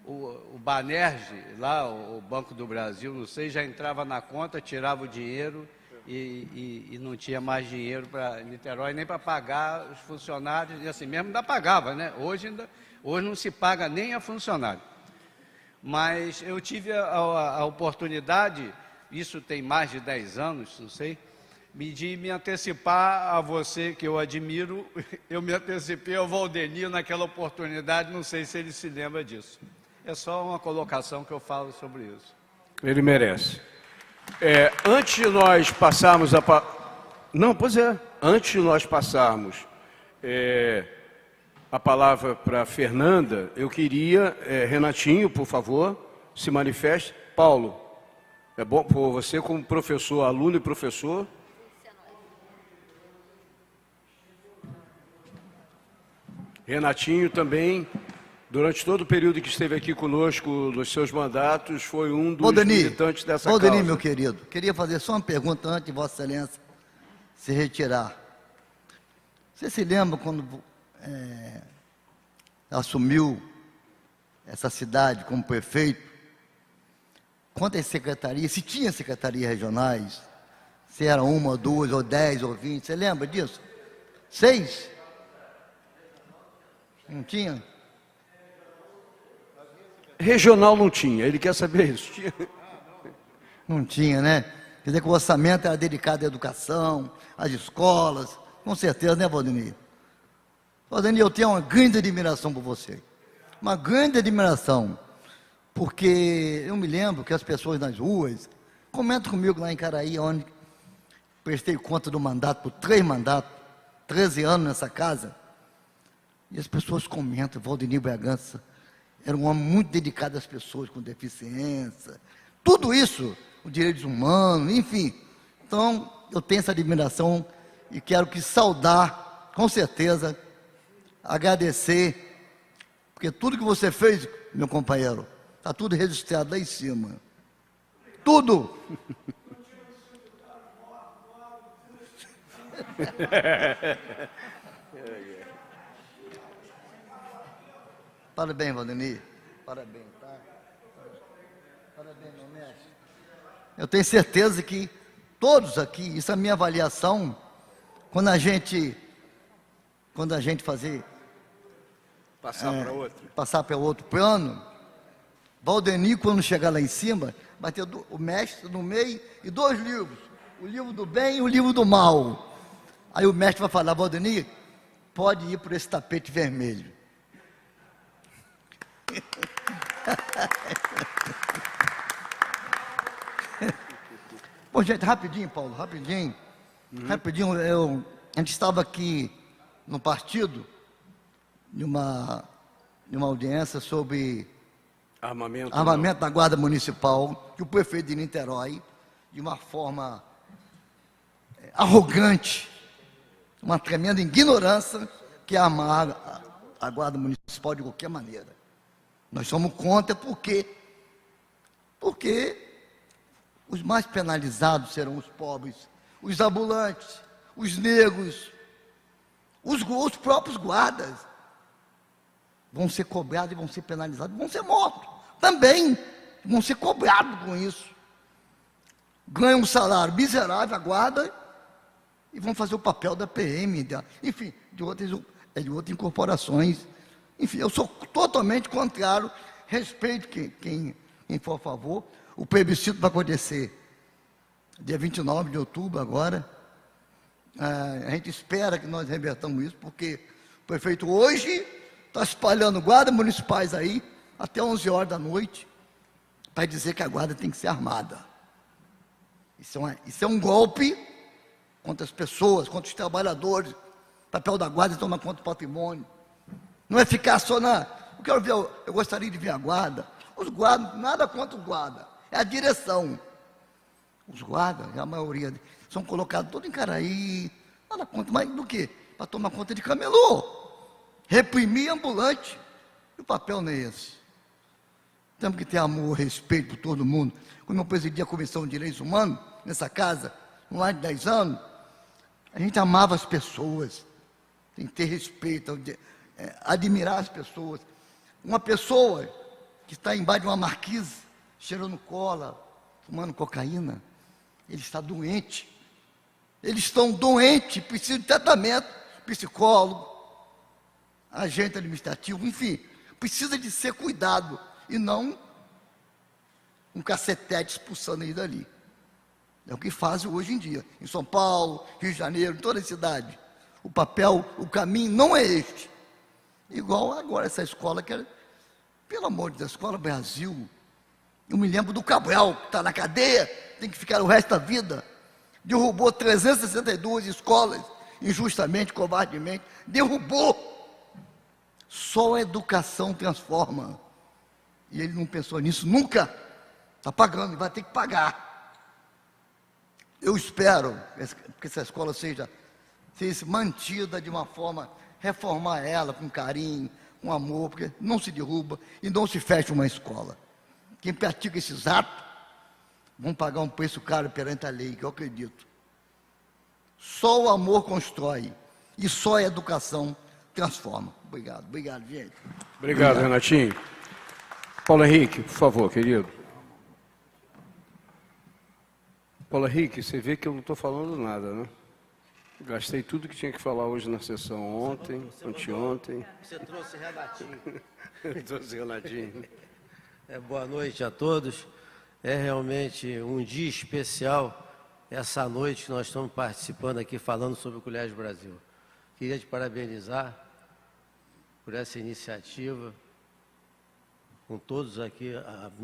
o Banerje, lá, o Banco do Brasil, não sei, já entrava na conta, tirava o dinheiro e não tinha mais dinheiro para Niterói, nem para pagar os funcionários, e assim mesmo ainda pagava, né? Hoje não se paga nem a funcionário. Mas eu tive a oportunidade, isso tem mais de 10 anos, não sei, de me antecipar a você, que eu admiro. Eu me antecipei ao Valdeni naquela oportunidade, não sei se ele se lembra disso. É só uma colocação que eu falo sobre isso. Ele merece. Antes de nós passarmos antes de nós passarmos a palavra para Fernanda, eu queria, Renatinho, por favor, se manifeste. Paulo, é bom por você como professor, aluno e professor. Renatinho também, durante todo o período que esteve aqui conosco, nos seus mandatos, foi um dos militantes dessa causa. Valdeni, meu querido, queria fazer só uma pergunta antes de Vossa Excelência se retirar. Você se lembra quando assumiu essa cidade como prefeito? Quantas secretarias, se tinha secretarias regionais, se era 1, 2, ou 10, ou 20, você lembra disso? 6? Não tinha? Regional não tinha, ele quer saber isso. Não tinha, né? Quer dizer que o orçamento era dedicado à educação, às escolas, com certeza, né, Valdeni? Valdeni, eu tenho uma grande admiração por você. Uma grande admiração. Porque eu me lembro que as pessoas nas ruas comentam comigo lá em Caraí, onde prestei conta do mandato, por 3 mandatos, 13 anos nessa casa. E as pessoas comentam, Valdeni Bragança era um homem muito dedicado às pessoas com deficiência. Tudo isso, os direitos humanos, enfim. Então, eu tenho essa admiração e quero que saudar, com certeza, agradecer, porque tudo que você fez, meu companheiro, está tudo registrado lá em cima. Tudo! Parabéns, Valdeni. Parabéns, tá? Parabéns, meu mestre. Eu tenho certeza que todos aqui, isso é a minha avaliação, quando a gente passar para outro plano, Valdeni, quando chegar lá em cima, vai ter o mestre no meio e 2 livros, o livro do bem e o livro do mal. Aí o mestre vai falar, Valdeni, pode ir por esse tapete vermelho. Bom, gente, rapidinho, Paulo, rapidinho. Rapidinho, a gente estava aqui no partido, numa audiência sobre armamento da Guarda Municipal, que o prefeito de Niterói, de uma forma arrogante, uma tremenda ignorância, que armar a Guarda Municipal de qualquer maneira. Nós somos contra, por quê? Porque os mais penalizados serão os pobres, os ambulantes, os negros, os próprios guardas vão ser cobrados e vão ser penalizados, vão ser mortos também, vão ser cobrados com isso. Ganham um salário miserável a guarda e vão fazer o papel da PM, enfim, de outras incorporações. Enfim, eu sou totalmente contrário respeito quem for a favor. O plebiscito vai acontecer dia 29 de outubro agora. A gente espera que nós revertamos isso, porque o prefeito hoje está espalhando guardas municipais aí até 11 horas da noite para dizer que a guarda tem que ser armada. Isso é um golpe contra as pessoas, contra os trabalhadores. O papel da guarda é tomar conta do patrimônio. Não é ficar só na... Eu gostaria de ver a guarda. Os guardas, nada contra o guarda, é a direção. Os guardas, a maioria, são colocados todos em Caraí, nada contra, mas do quê? Para tomar conta de camelô, reprimir ambulante. E o papel não é esse. Temos que ter amor, respeito por todo mundo. Quando eu presidi a Comissão de Direitos Humanos, nessa casa, no mais de 10 anos, a gente amava as pessoas, tem que ter respeito, admirar as pessoas. Uma pessoa que está embaixo de uma marquise, cheirando cola, fumando cocaína, ele está doente. Eles estão doentes, precisam de tratamento, psicólogo, agente administrativo, enfim, precisa de ser cuidado, e não um cacetete expulsando ele dali. É o que fazem hoje em dia, em São Paulo, Rio de Janeiro, em toda a cidade. O papel, o caminho não é este. Igual agora essa escola que era, pelo amor de Deus, Escola Brasil. Eu me lembro do Cabral, que está na cadeia, tem que ficar o resto da vida. Derrubou 362 escolas, injustamente, covardemente. Derrubou. Só a educação transforma. E ele não pensou nisso nunca. Está pagando, vai ter que pagar. Eu espero que essa escola seja mantida de uma forma, reformar ela com carinho, com amor, porque não se derruba e não se fecha uma escola. Quem pratica esses atos vão pagar um preço caro perante a lei, que eu acredito. Só o amor constrói e só a educação transforma. Obrigado, gente. Obrigado, Renatinho. Paulo Henrique, por favor, querido. Paulo Henrique, você vê que eu não estou falando nada, né? Gastei tudo que tinha que falar hoje na sessão ontem, anteontem. Você trouxe Renatinho. Trouxe Renatinho. Boa noite a todos. É realmente um dia especial, essa noite que nós estamos participando aqui, falando sobre o Colégio Brasil. Queria te parabenizar por essa iniciativa, com todos aqui,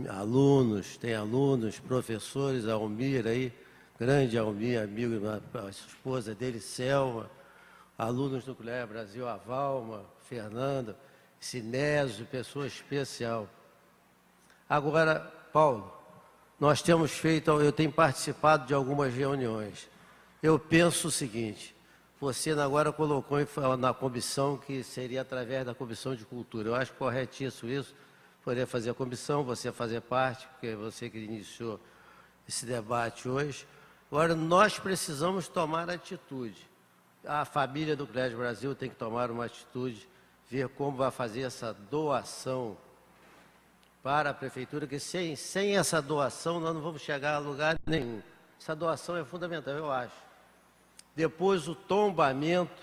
alunos, professores, a Almir aí, grande Almir, amigo, a esposa dele, Selma, alunos do Colégio Brasil, a Valma, Fernanda, Sinésio, pessoa especial. Agora, Paulo, nós temos feito, eu tenho participado de algumas reuniões. Eu penso o seguinte, você agora colocou na comissão que seria através da Comissão de Cultura. Eu acho corretíssimo isso, poder fazer a comissão, você fazer parte, porque é você que iniciou esse debate hoje. Agora, nós precisamos tomar atitude. A família do Colégio Brasil tem que tomar uma atitude, ver como vai fazer essa doação para a Prefeitura, que sem essa doação nós não vamos chegar a lugar nenhum. Essa doação é fundamental, eu acho. Depois o tombamento,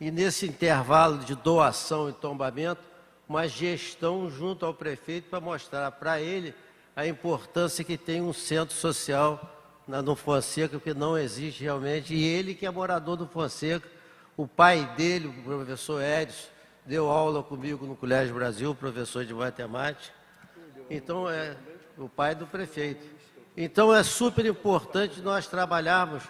e nesse intervalo de doação e tombamento, uma gestão junto ao prefeito para mostrar para ele a importância que tem um centro social no Fonseca, que não existe realmente, e ele que é morador do Fonseca, o pai dele, o professor Edson, deu aula comigo no Colégio Brasil, professor de matemática, então é o pai do prefeito. Então é super importante nós trabalharmos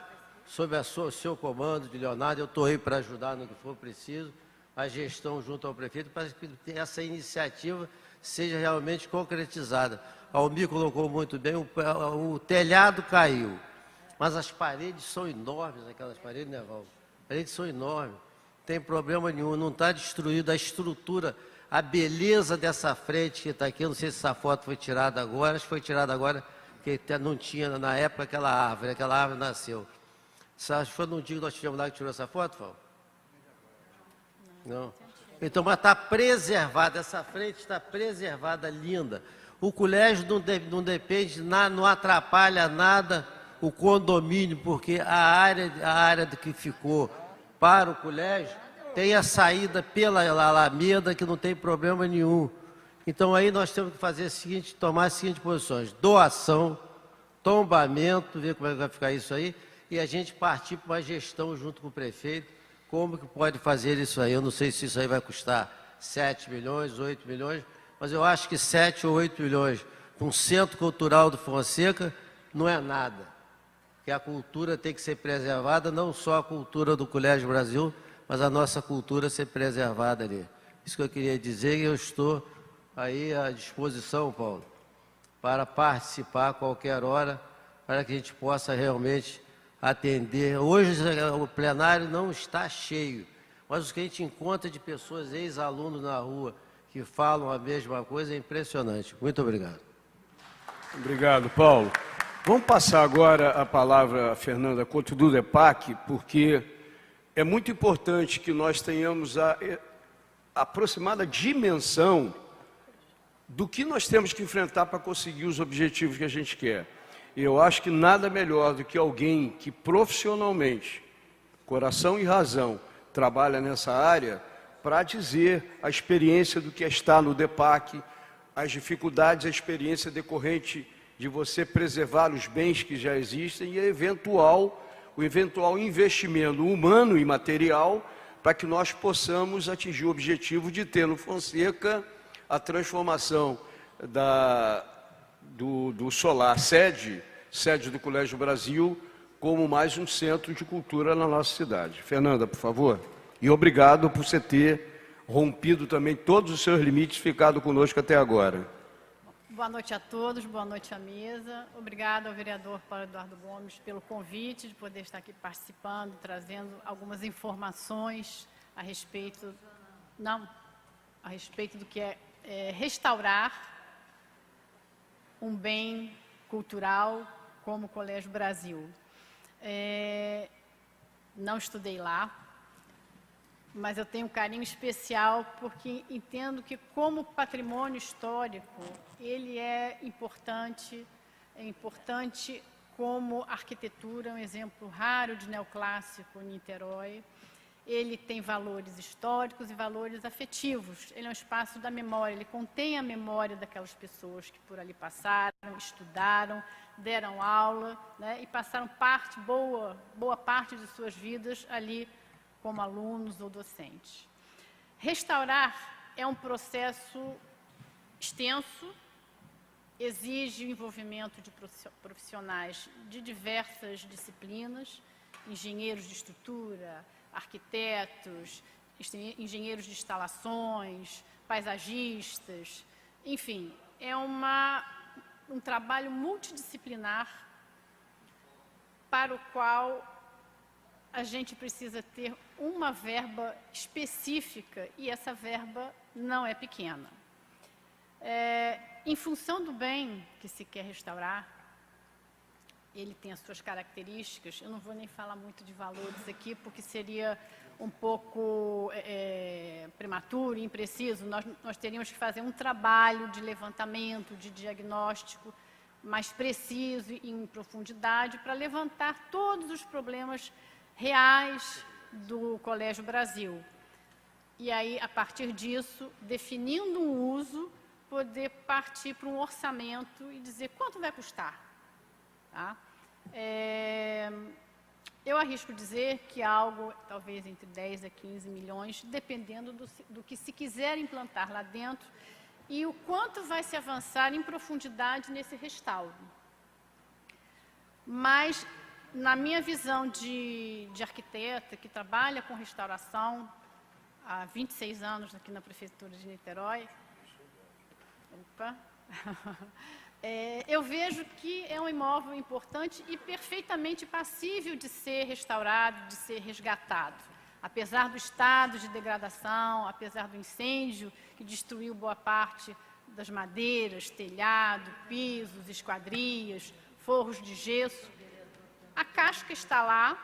sob o seu comando de Leonardo, eu estou aí para ajudar no que for preciso, a gestão junto ao prefeito, para que essa iniciativa seja realmente concretizada. A Almir colocou muito bem, o telhado caiu, mas as paredes são enormes, aquelas paredes, né, Val? As paredes são enormes, não tem problema nenhum, não está destruída a estrutura, a beleza dessa frente que está aqui, eu não sei se essa foto foi tirada agora, acho que foi tirada agora, porque não tinha na época aquela árvore nasceu. Acho que foi num dia que nós tivemos lá que tirou essa foto, Val? Não. Então, mas está preservada, essa frente está preservada, linda. O colégio não depende, não atrapalha nada o condomínio, porque a área que ficou para o colégio tem a saída pela Alameda, que não tem problema nenhum. Então aí nós temos que fazer tomar as seguintes posições: doação, tombamento, ver como é que vai ficar isso aí, e a gente partir para uma gestão junto com o prefeito, como que pode fazer isso aí. Eu não sei se isso aí vai custar 7 milhões, 8 milhões, mas eu acho que 7 ou 8 milhões para um centro cultural do Fonseca não é nada. Que a cultura tem que ser preservada, não só a cultura do Colégio Brasil, mas a nossa cultura ser preservada ali. Isso que eu queria dizer, e eu estou aí à disposição, Paulo, para participar a qualquer hora, para que a gente possa realmente atender. Hoje o plenário não está cheio, mas o que a gente encontra de pessoas, ex-alunos na rua, que falam a mesma coisa, é impressionante. Muito obrigado. Obrigado, Paulo. Vamos passar agora a palavra à Fernanda Couto do DEPAC, porque é muito importante que nós tenhamos a aproximada dimensão do que nós temos que enfrentar para conseguir os objetivos que a gente quer. Eu acho que nada melhor do que alguém que profissionalmente, coração e razão, trabalha nessa área para dizer a experiência do que está no DEPAC, as dificuldades, a experiência decorrente de você preservar os bens que já existem e o eventual investimento humano e material para que nós possamos atingir o objetivo de ter no Fonseca a transformação do Solar, sede do Colégio Brasil, como mais um centro de cultura na nossa cidade. Fernanda, por favor. E obrigado por você ter rompido também todos os seus limites, ficado conosco até agora. Boa noite a todos, boa noite à mesa. Obrigado ao vereador Paulo Eduardo Gomes pelo convite de poder estar aqui participando, trazendo algumas informações a respeito do que é restaurar um bem cultural como o Colégio Brasil. Não estudei lá, mas eu tenho um carinho especial porque entendo que, como patrimônio histórico, ele é importante como arquitetura, um exemplo raro de neoclássico em Niterói. Ele tem valores históricos e valores afetivos. Ele é um espaço da memória, ele contém a memória daquelas pessoas que por ali passaram, estudaram, deram aula, né, e passaram boa parte de suas vidas ali como alunos ou docentes. Restaurar é um processo extenso, exige o envolvimento de profissionais de diversas disciplinas, engenheiros de estrutura, arquitetos, engenheiros de instalações, paisagistas, enfim, é um trabalho multidisciplinar para o qual a gente precisa ter uma verba específica e essa verba não é pequena. Em função do bem que se quer restaurar, ele tem as suas características. Eu não vou nem falar muito de valores aqui, porque seria um pouco prematuro e impreciso. Nós teríamos que fazer um trabalho de levantamento, de diagnóstico mais preciso e em profundidade para levantar todos os problemas reais do Colégio Brasil. E aí, a partir disso, definindo um uso, poder partir para um orçamento e dizer quanto vai custar. Tá? Eu arrisco dizer que algo, talvez entre 10 a 15 milhões, dependendo do que se quiser implantar lá dentro e o quanto vai se avançar em profundidade nesse restauro. Mas, na minha visão de arquiteta, que trabalha com restauração há 26 anos aqui na Prefeitura de Niterói, eu vejo que é um imóvel importante e perfeitamente passível de ser restaurado, de ser resgatado. Apesar do estado de degradação, apesar do incêndio que destruiu boa parte das madeiras, telhado, pisos, esquadrias, forros de gesso, a casca está lá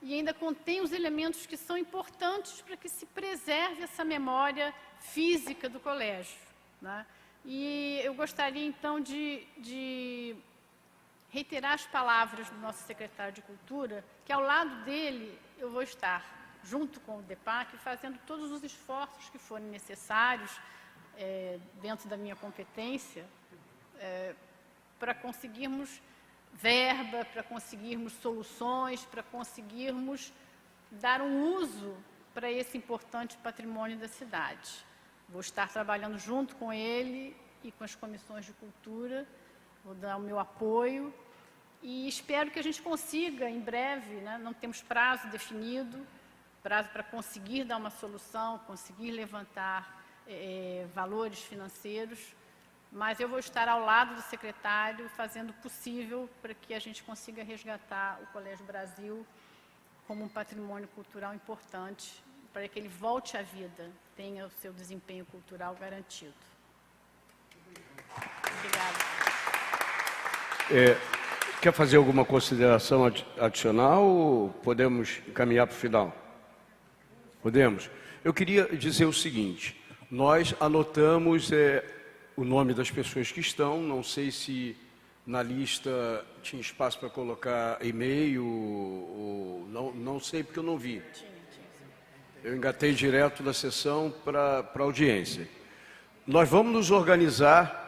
e ainda contém os elementos que são importantes para que se preserve essa memória física do colégio, né? E eu gostaria, então, de reiterar as palavras do nosso secretário de Cultura, que ao lado dele eu vou estar, junto com o DEPAC, fazendo todos os esforços que forem necessários dentro da minha competência, para conseguirmos verba, para conseguirmos soluções, para conseguirmos dar um uso para esse importante patrimônio da cidade. Vou estar trabalhando junto com ele e com as comissões de cultura, vou dar o meu apoio e espero que a gente consiga em breve, né, não temos prazo definido, prazo para conseguir dar uma solução, conseguir levantar valores financeiros, mas eu vou estar ao lado do secretário fazendo o possível para que a gente consiga resgatar o Colégio Brasil como um patrimônio cultural importante, para que ele volte à vida, tenha o seu desempenho cultural garantido. Obrigada. Quer fazer alguma consideração adicional ou podemos caminhar para o final? Podemos? Eu queria dizer o seguinte, nós anotamos o nome das pessoas que estão, não sei se na lista tinha espaço para colocar e-mail, ou não sei porque eu não vi. Eu engatei direto da sessão para a audiência. Nós vamos nos organizar,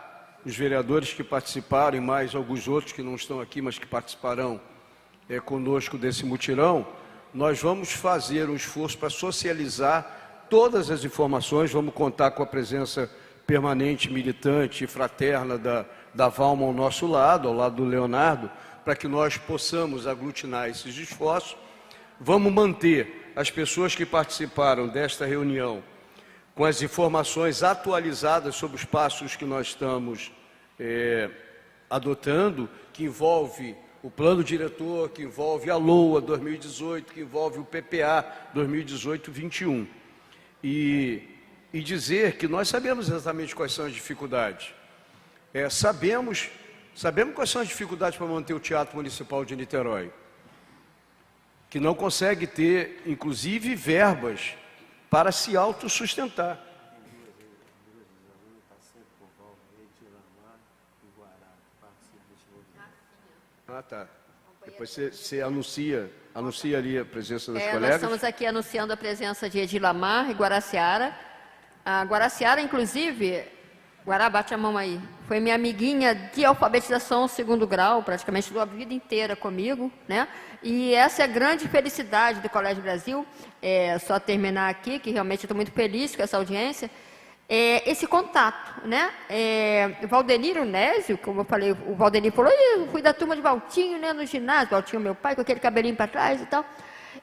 os vereadores que participaram e mais alguns outros que não estão aqui, mas que participarão conosco desse mutirão, nós vamos fazer um esforço para socializar todas as informações, vamos contar com a presença permanente, militante e fraterna da Valma ao nosso lado, ao lado do Leonardo, para que nós possamos aglutinar esses esforços. Vamos manter as pessoas que participaram desta reunião com as informações atualizadas sobre os passos que nós estamos adotando, que envolve o plano diretor, que envolve a LOA 2018, que envolve o PPA 2018-21. E dizer que nós sabemos exatamente quais são as dificuldades. Sabemos quais são as dificuldades para manter o Teatro Municipal de Niterói, que não consegue ter, inclusive, verbas para se autossustentar. Ah, tá. Depois você anuncia ali a presença das colegas. Nós estamos aqui anunciando a presença de Edilamar e Guaraciara. A Guaraciara, inclusive, Guará, bate a mão aí, foi minha amiguinha de alfabetização segundo grau, praticamente a vida inteira comigo, né? E essa é a grande felicidade do Colégio Brasil, só terminar aqui, que realmente estou muito feliz com essa audiência, esse contato, né? Valdenir Onésio, como eu falei, o Valdenir falou, eu fui da turma de Valtinho, né, no ginásio, Valtinho meu pai, com aquele cabelinho para trás e tal.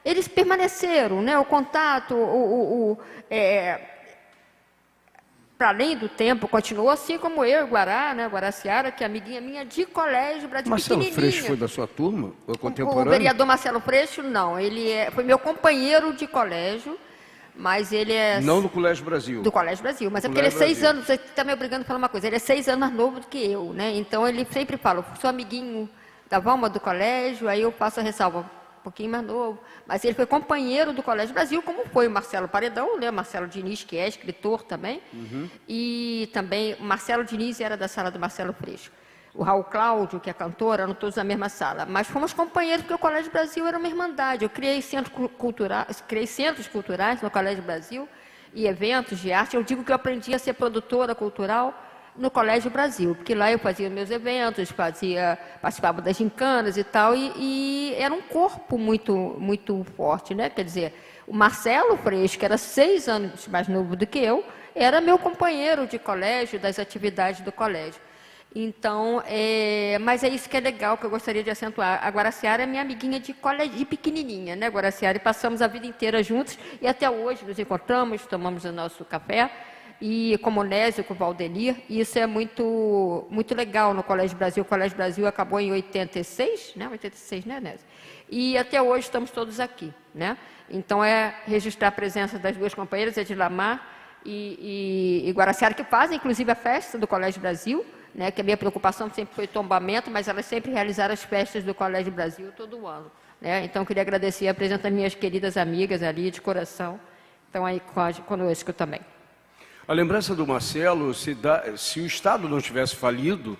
Eles permaneceram, né? O contato, para além do tempo, continuou assim como eu, Guará, né, Guaraciara, que é amiguinha minha de colégio, Marcelo Freixo foi da sua turma? Ou contemporâneo? O vereador Marcelo Freixo, não. Ele foi meu companheiro de colégio, mas ele é... Não do Colégio Brasil. Do Colégio Brasil, mas é porque ele é 6 anos, você está me obrigando a falar uma coisa, ele é 6 anos mais novo do que eu, né? Então ele sempre fala, sou amiguinho da Valma do colégio, aí eu faço a ressalva, um pouquinho mais novo, mas ele foi companheiro do Colégio Brasil, como foi o Marcelo Paredão, né? Marcelo Diniz, que é escritor também, e também Marcelo Diniz era da sala do Marcelo Freixo. O Raul Cláudio, que é cantor, eram todos na mesma sala, mas fomos companheiros porque o Colégio Brasil era uma irmandade. Eu criei centros culturais no Colégio Brasil e eventos de arte. Eu digo que eu aprendi a ser produtora cultural no Colégio Brasil, porque lá eu fazia meus eventos, participava das gincanas e tal, e era um corpo muito forte, né? Quer dizer, o Marcelo Freixo, que era 6 anos mais novo do que eu, era meu companheiro de colégio, das atividades do colégio. Então, mas é isso que é legal, que eu gostaria de acentuar. A Guaraciara é minha amiguinha de colégio, de pequenininha, né, Guaraciara? E passamos a vida inteira juntos, e até hoje nos encontramos, tomamos o nosso café, e com o Onésio, com o Valdenir, e isso é muito legal no Colégio Brasil. O Colégio Brasil acabou em 86, né? 86, né, Onésio? E até hoje estamos todos aqui, né? Então, registrar a presença das duas companheiras, Edilamar e Guaraciara, que fazem, inclusive, a festa do Colégio Brasil, né, que a minha preocupação sempre foi tombamento, mas elas sempre realizaram as festas do Colégio Brasil todo ano, né? Então, eu queria agradecer a presença das minhas queridas amigas ali, de coração, estão aí conosco também. A lembrança do Marcelo, se o Estado não tivesse falido,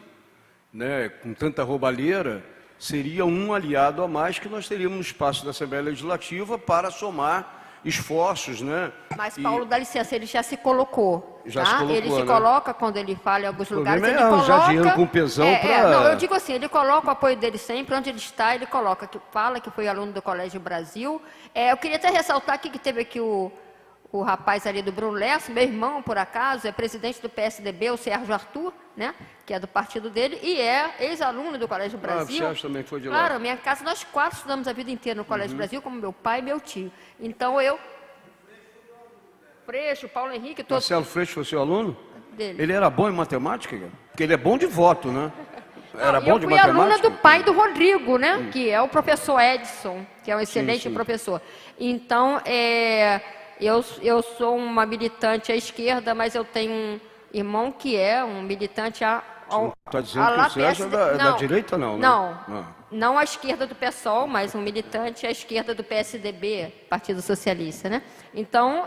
né, com tanta roubalheira, seria um aliado a mais que nós teríamos no espaço da Assembleia Legislativa para somar esforços, né? Mas, E Paulo, dá licença, ele já se colocou. Já tá? se colocou, ele se né? coloca quando ele fala em alguns lugares. problema Ele é arranjar coloca, dinheiro com pesão pra- Não, eu digo assim, ele coloca o apoio dele sempre, onde ele está, ele coloca, que fala que foi aluno do Colégio Brasil. Eu queria até ressaltar aqui que teve aqui o rapaz ali do Bruno Lessa, meu irmão, por acaso, é presidente do PSDB, o Sérgio Arthur, né? Que é do partido dele, e é ex-aluno do Colégio Brasil. o Sérgio também foi de lá. Claro, minha casa, nós 4 estudamos a vida inteira no Colégio Brasil, como meu pai e meu tio. Então eu... Freixo, Paulo Henrique, todos Marcelo Freixo foi seu aluno? dele. Ele era bom em matemática, cara? Porque ele é bom de voto, né? Era Não, bom de eu fui aluna matemática? do pai do Rodrigo, né? Que é o professor Edson, que é um excelente sim. professor. Então, eu sou uma militante à esquerda, mas eu tenho um irmão que é um militante Está dizendo que o Sérgio é da direita, não, né? Não à esquerda do PSOL, mas um militante à esquerda do PSDB, Partido Socialista, né? Então,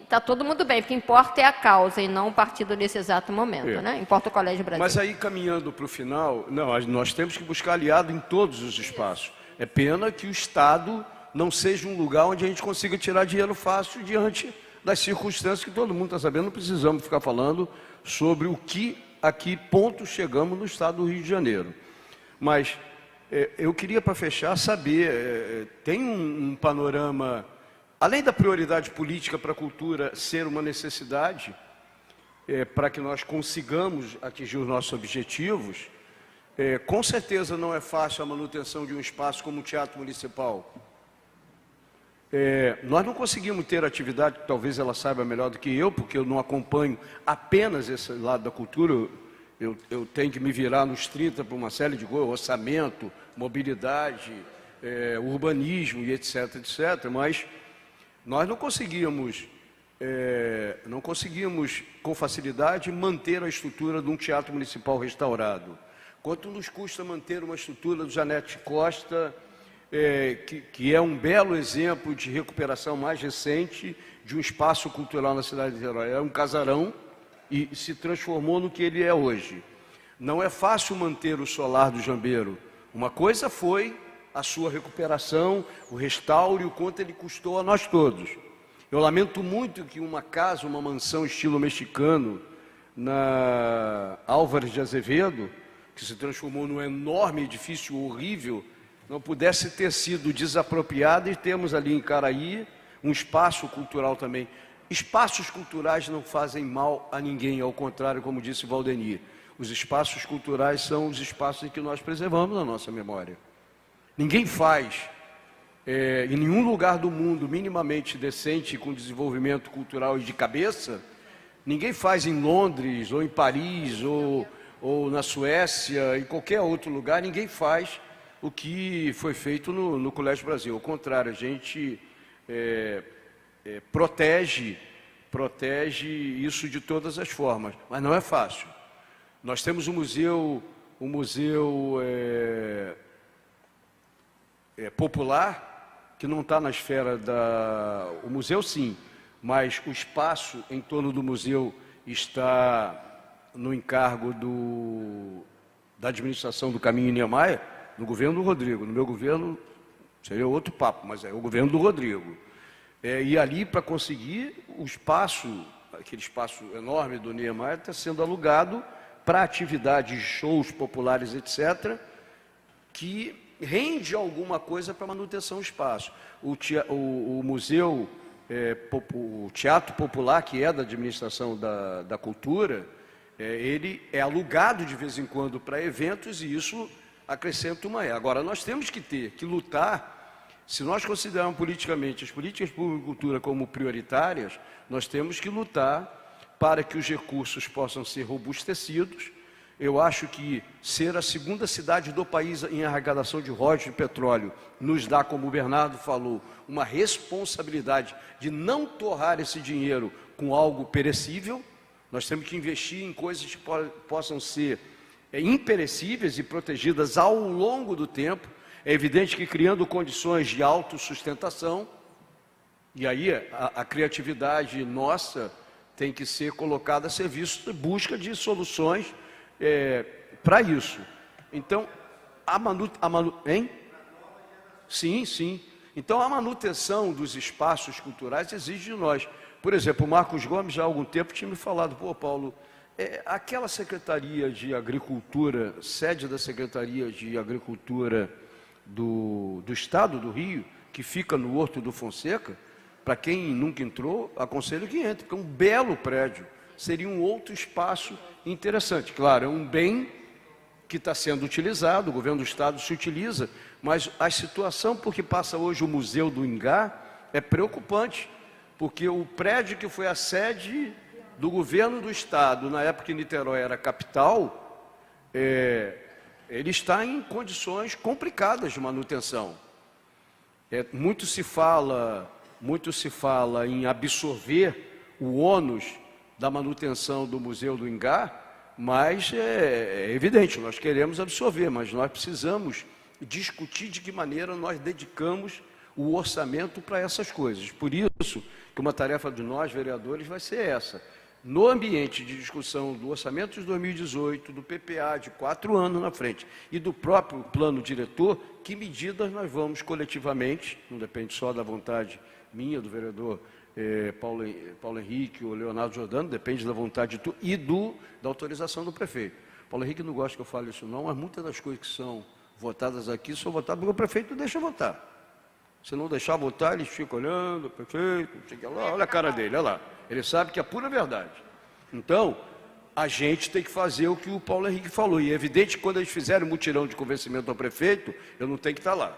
está todo mundo bem, o que importa é a causa e não o partido nesse exato momento, né? Importa o Colégio Brasil. Mas aí, caminhando para o final, nós temos que buscar aliado em todos os espaços. É pena que o Estado não seja um lugar onde a gente consiga tirar dinheiro fácil diante das circunstâncias que todo mundo está sabendo. Não precisamos ficar falando sobre a que ponto chegamos no Estado do Rio de Janeiro. Mas eu queria, para fechar, saber, tem um panorama, além da prioridade política para a cultura ser uma necessidade, para que nós consigamos atingir os nossos objetivos, com certeza não é fácil a manutenção de um espaço como o Teatro Municipal. Nós não conseguimos ter atividade, talvez ela saiba melhor do que eu, porque eu não acompanho apenas esse lado da cultura. Eu tenho que me virar nos 30 para uma série de coisas, orçamento, mobilidade, urbanismo e etc, etc. Mas nós não conseguimos com facilidade manter a estrutura de um teatro municipal restaurado. Quanto nos custa manter uma estrutura do Janete Costa, que é um belo exemplo de recuperação mais recente de um espaço cultural na cidade de Niterói. É um casarão e se transformou no que ele é hoje. Não é fácil manter o Solar do Jambeiro. Uma coisa foi a sua recuperação, o restauro e o quanto ele custou a nós todos. Eu lamento muito que uma casa, uma mansão estilo mexicano, na Álvares de Azevedo, que se transformou num enorme edifício horrível, não pudesse ter sido desapropriada, e temos ali em Caraí um espaço cultural também. Espaços culturais não fazem mal a ninguém, ao contrário, como disse Valdenir. Os espaços culturais são os espaços em que nós preservamos a nossa memória. Ninguém faz, em nenhum lugar do mundo minimamente decente, com desenvolvimento cultural e de cabeça, ninguém faz em Londres, ou em Paris, ou na Suécia, em qualquer outro lugar, ninguém faz o que foi feito no Colégio Brasil. Ao contrário, a gente protege isso de todas as formas, mas não é fácil. Nós temos um museu popular, que não está na esfera o museu sim, mas o espaço em torno do museu está no encargo da administração do Caminho Niemeyer, no governo do Rodrigo. No meu governo seria outro papo, mas é o governo do Rodrigo. E ali, para conseguir o espaço, aquele espaço enorme do Niemeyer, está sendo alugado para atividades, shows populares, etc., que rende alguma coisa para manutenção do espaço. O museu, o Teatro Popular, que é da administração da cultura, ele é alugado de vez em quando para eventos, e isso acrescenta uma. Agora, nós temos que lutar. Se nós considerarmos politicamente as políticas públicas de cultura como prioritárias, nós temos que lutar para que os recursos possam ser robustecidos. Eu acho que ser a segunda cidade do país em arrecadação de royalties de petróleo nos dá, como o Bernardo falou, uma responsabilidade de não torrar esse dinheiro com algo perecível. Nós temos que investir em coisas que possam ser imperecíveis e protegidas ao longo do tempo. É evidente que criando condições de autossustentação, e aí a criatividade nossa tem que ser colocada a serviço de busca de soluções para isso. Então, hein? Sim, sim. Então, a manutenção dos espaços culturais exige de nós. Por exemplo, o Marcos Gomes, já há algum tempo, tinha me falado, pô, Paulo, aquela Secretaria de Agricultura, sede da Secretaria de Agricultura do Estado do Rio, que fica no Horto do Fonseca, para quem nunca entrou, aconselho que entre, porque é um belo prédio, seria um outro espaço interessante. Claro, é um bem que está sendo utilizado, o governo do Estado se utiliza, mas a situação por que passa hoje o Museu do Ingá é preocupante, porque o prédio que foi a sede do governo do Estado, na época que Niterói era capital, ele está em condições complicadas de manutenção. Muito se fala em absorver o ônus da manutenção do Museu do Ingá, mas é evidente, nós queremos absorver, mas nós precisamos discutir de que maneira nós dedicamos o orçamento para essas coisas. Por isso que uma tarefa de nós, vereadores, vai ser essa. No ambiente de discussão do orçamento de 2018, do PPA de 4 anos na frente e do próprio plano diretor, que medidas nós vamos coletivamente, não depende só da vontade minha, do vereador Paulo Henrique ou Leonardo Jordano, depende da vontade de tu e da autorização do prefeito. Paulo Henrique não gosta que eu fale isso não, mas muitas das coisas que são votadas aqui são votadas porque o prefeito não deixa votar. Se não deixar votar, eles ficam olhando, prefeito, chega lá, olha a cara dele, olha lá. Ele sabe que é pura verdade. Então, a gente tem que fazer o que o Paulo Henrique falou. E é evidente que quando eles fizerem um mutirão de convencimento ao prefeito, eu não tenho que estar lá.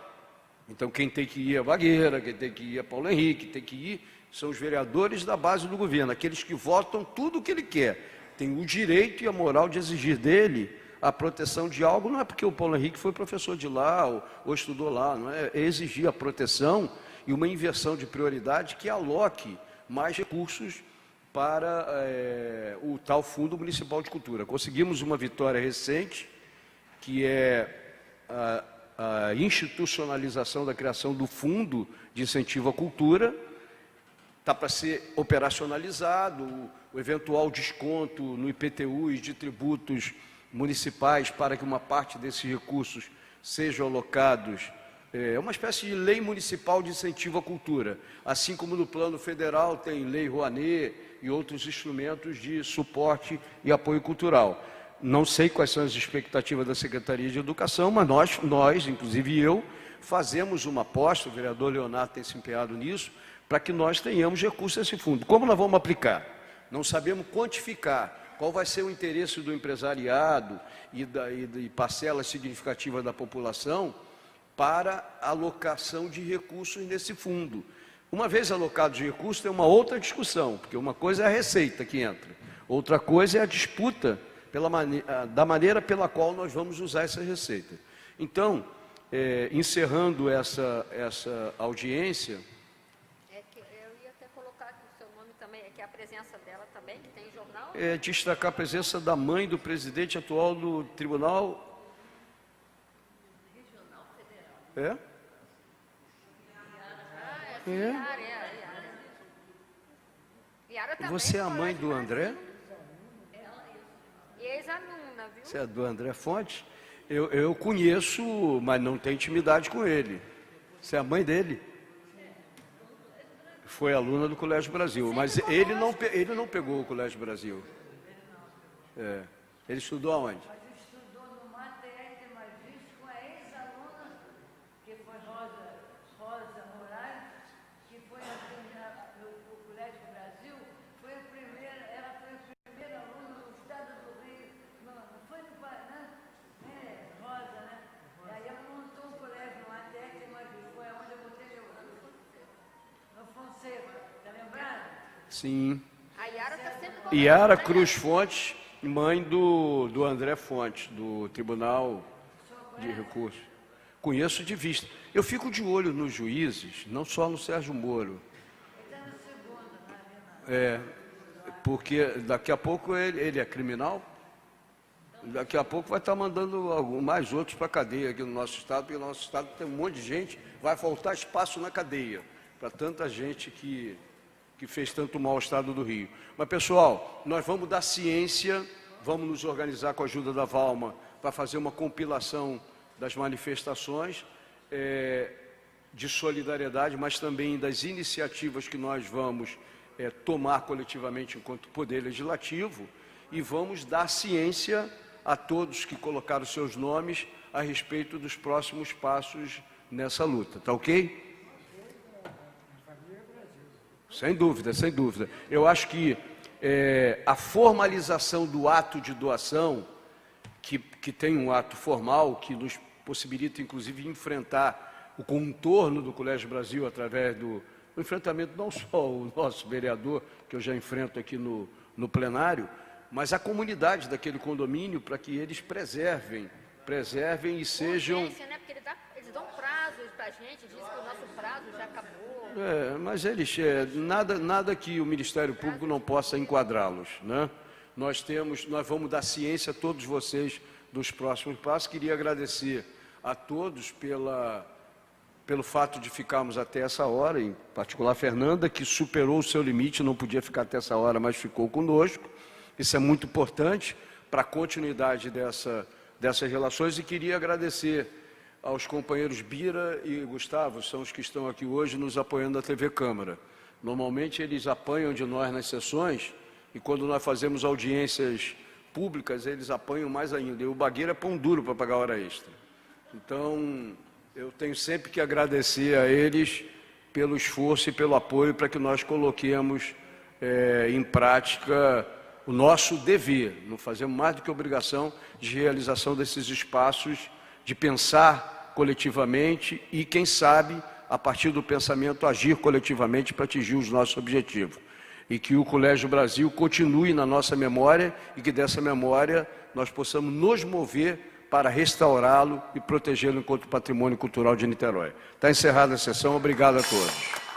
Então, quem tem que ir é Vagueira, quem tem que ir é Paulo Henrique, tem que ir são os vereadores da base do governo, aqueles que votam tudo o que ele quer. Tem o direito e a moral de exigir dele a proteção de algo, não é porque o Paulo Henrique foi professor de lá ou estudou lá, não é exigir a proteção e uma inversão de prioridade que aloque mais recursos para o tal Fundo Municipal de Cultura. Conseguimos uma vitória recente, que é a institucionalização da criação do Fundo de Incentivo à Cultura. Está para ser operacionalizado o eventual desconto no IPTU e de tributos municipais para que uma parte desses recursos sejam alocados. É uma espécie de lei municipal de incentivo à cultura, assim como no plano federal tem lei Rouanet e outros instrumentos de suporte e apoio cultural. Não sei quais são as expectativas da Secretaria de Educação, mas nós, inclusive eu, fazemos uma aposta, o vereador Leonardo tem se empenhado nisso, para que nós tenhamos recursos a esse fundo. Como nós vamos aplicar? Não sabemos quantificar qual vai ser o interesse do empresariado e parcela significativa da população para alocação de recursos nesse fundo. Uma vez alocados recursos, tem uma outra discussão, porque uma coisa é a receita que entra, outra coisa é a disputa da maneira pela qual nós vamos usar essa receita. Então, encerrando essa audiência... Eu ia até colocar aqui o seu nome também, que é a presença dela também, que tem jornal. Destacar a presença da mãe do presidente atual do Tribunal Regional Federal. Yara também. Você é a mãe do André? E ex-aluna, viu? Você é do André Fontes? Eu conheço, mas não tenho intimidade com ele. Você é a mãe dele? Foi aluna do Colégio Brasil, mas ele não pegou o Colégio Brasil. Ele estudou aonde? Estudou no Mater Magistro com a ex-aluna, que foi Rosa Moraes, que foi no Colégio Brasil, ela foi a primeira aluna do Estado do Rio, não foi no Paraná, Rosa, né? E aí ela montou o colégio Mater Magistro, foi onde eu botei meu curso, no Fonseca, tá lembrado? Sim. A Yara está sempre... Yara Cruz Fontes, mãe do André Fontes, do Tribunal de Recursos. Conheço de vista. Eu fico de olho nos juízes, não só no Sérgio Moro. Porque daqui a pouco ele é criminal, daqui a pouco vai estar mandando mais outros para a cadeia aqui no nosso estado, porque o nosso estado tem um monte de gente, vai faltar espaço na cadeia para tanta gente que fez tanto mal ao estado do Rio. Mas, pessoal, nós vamos dar ciência, vamos nos organizar com a ajuda da Valma para fazer uma compilação das manifestações. de solidariedade, mas também das iniciativas que nós vamos tomar coletivamente enquanto Poder Legislativo, e vamos dar ciência a todos que colocaram seus nomes a respeito dos próximos passos nessa luta. Tá ok? Sem dúvida, sem dúvida. Eu acho que a formalização do ato de doação, que tem um ato formal, que nos possibilita, inclusive, enfrentar o contorno do Colégio Brasil através do enfrentamento, não só o nosso vereador, que eu já enfrento aqui no plenário, mas a comunidade daquele condomínio, para que eles preservem e sejam... Urgência, né? Porque eles dão prazos para a gente, dizem que o nosso prazo já acabou. Mas eles, nada que o Ministério Público não possa enquadrá-los, né? Nós vamos dar ciência a todos vocês dos próximos passos. Queria agradecer a todos pelo fato de ficarmos até essa hora, em particular a Fernanda, que superou o seu limite, não podia ficar até essa hora, mas ficou conosco. Isso é muito importante para a continuidade dessas relações, e queria agradecer aos companheiros Bira e Gustavo, são os que estão aqui hoje nos apoiando da TV Câmara. Normalmente eles apanham de nós nas sessões, e quando nós fazemos audiências públicas, eles apanham mais ainda. E o Bagueira é pão duro para pagar hora extra. Então, eu tenho sempre que agradecer a eles pelo esforço e pelo apoio para que nós coloquemos em prática o nosso dever. Não fazemos mais do que obrigação de realização desses espaços, de pensar coletivamente e, quem sabe, a partir do pensamento, agir coletivamente para atingir os nossos objetivos. E que o Colégio Brasil continue na nossa memória e que dessa memória nós possamos nos mover para restaurá-lo e protegê-lo enquanto patrimônio cultural de Niterói. Está encerrada a sessão. Obrigado a todos.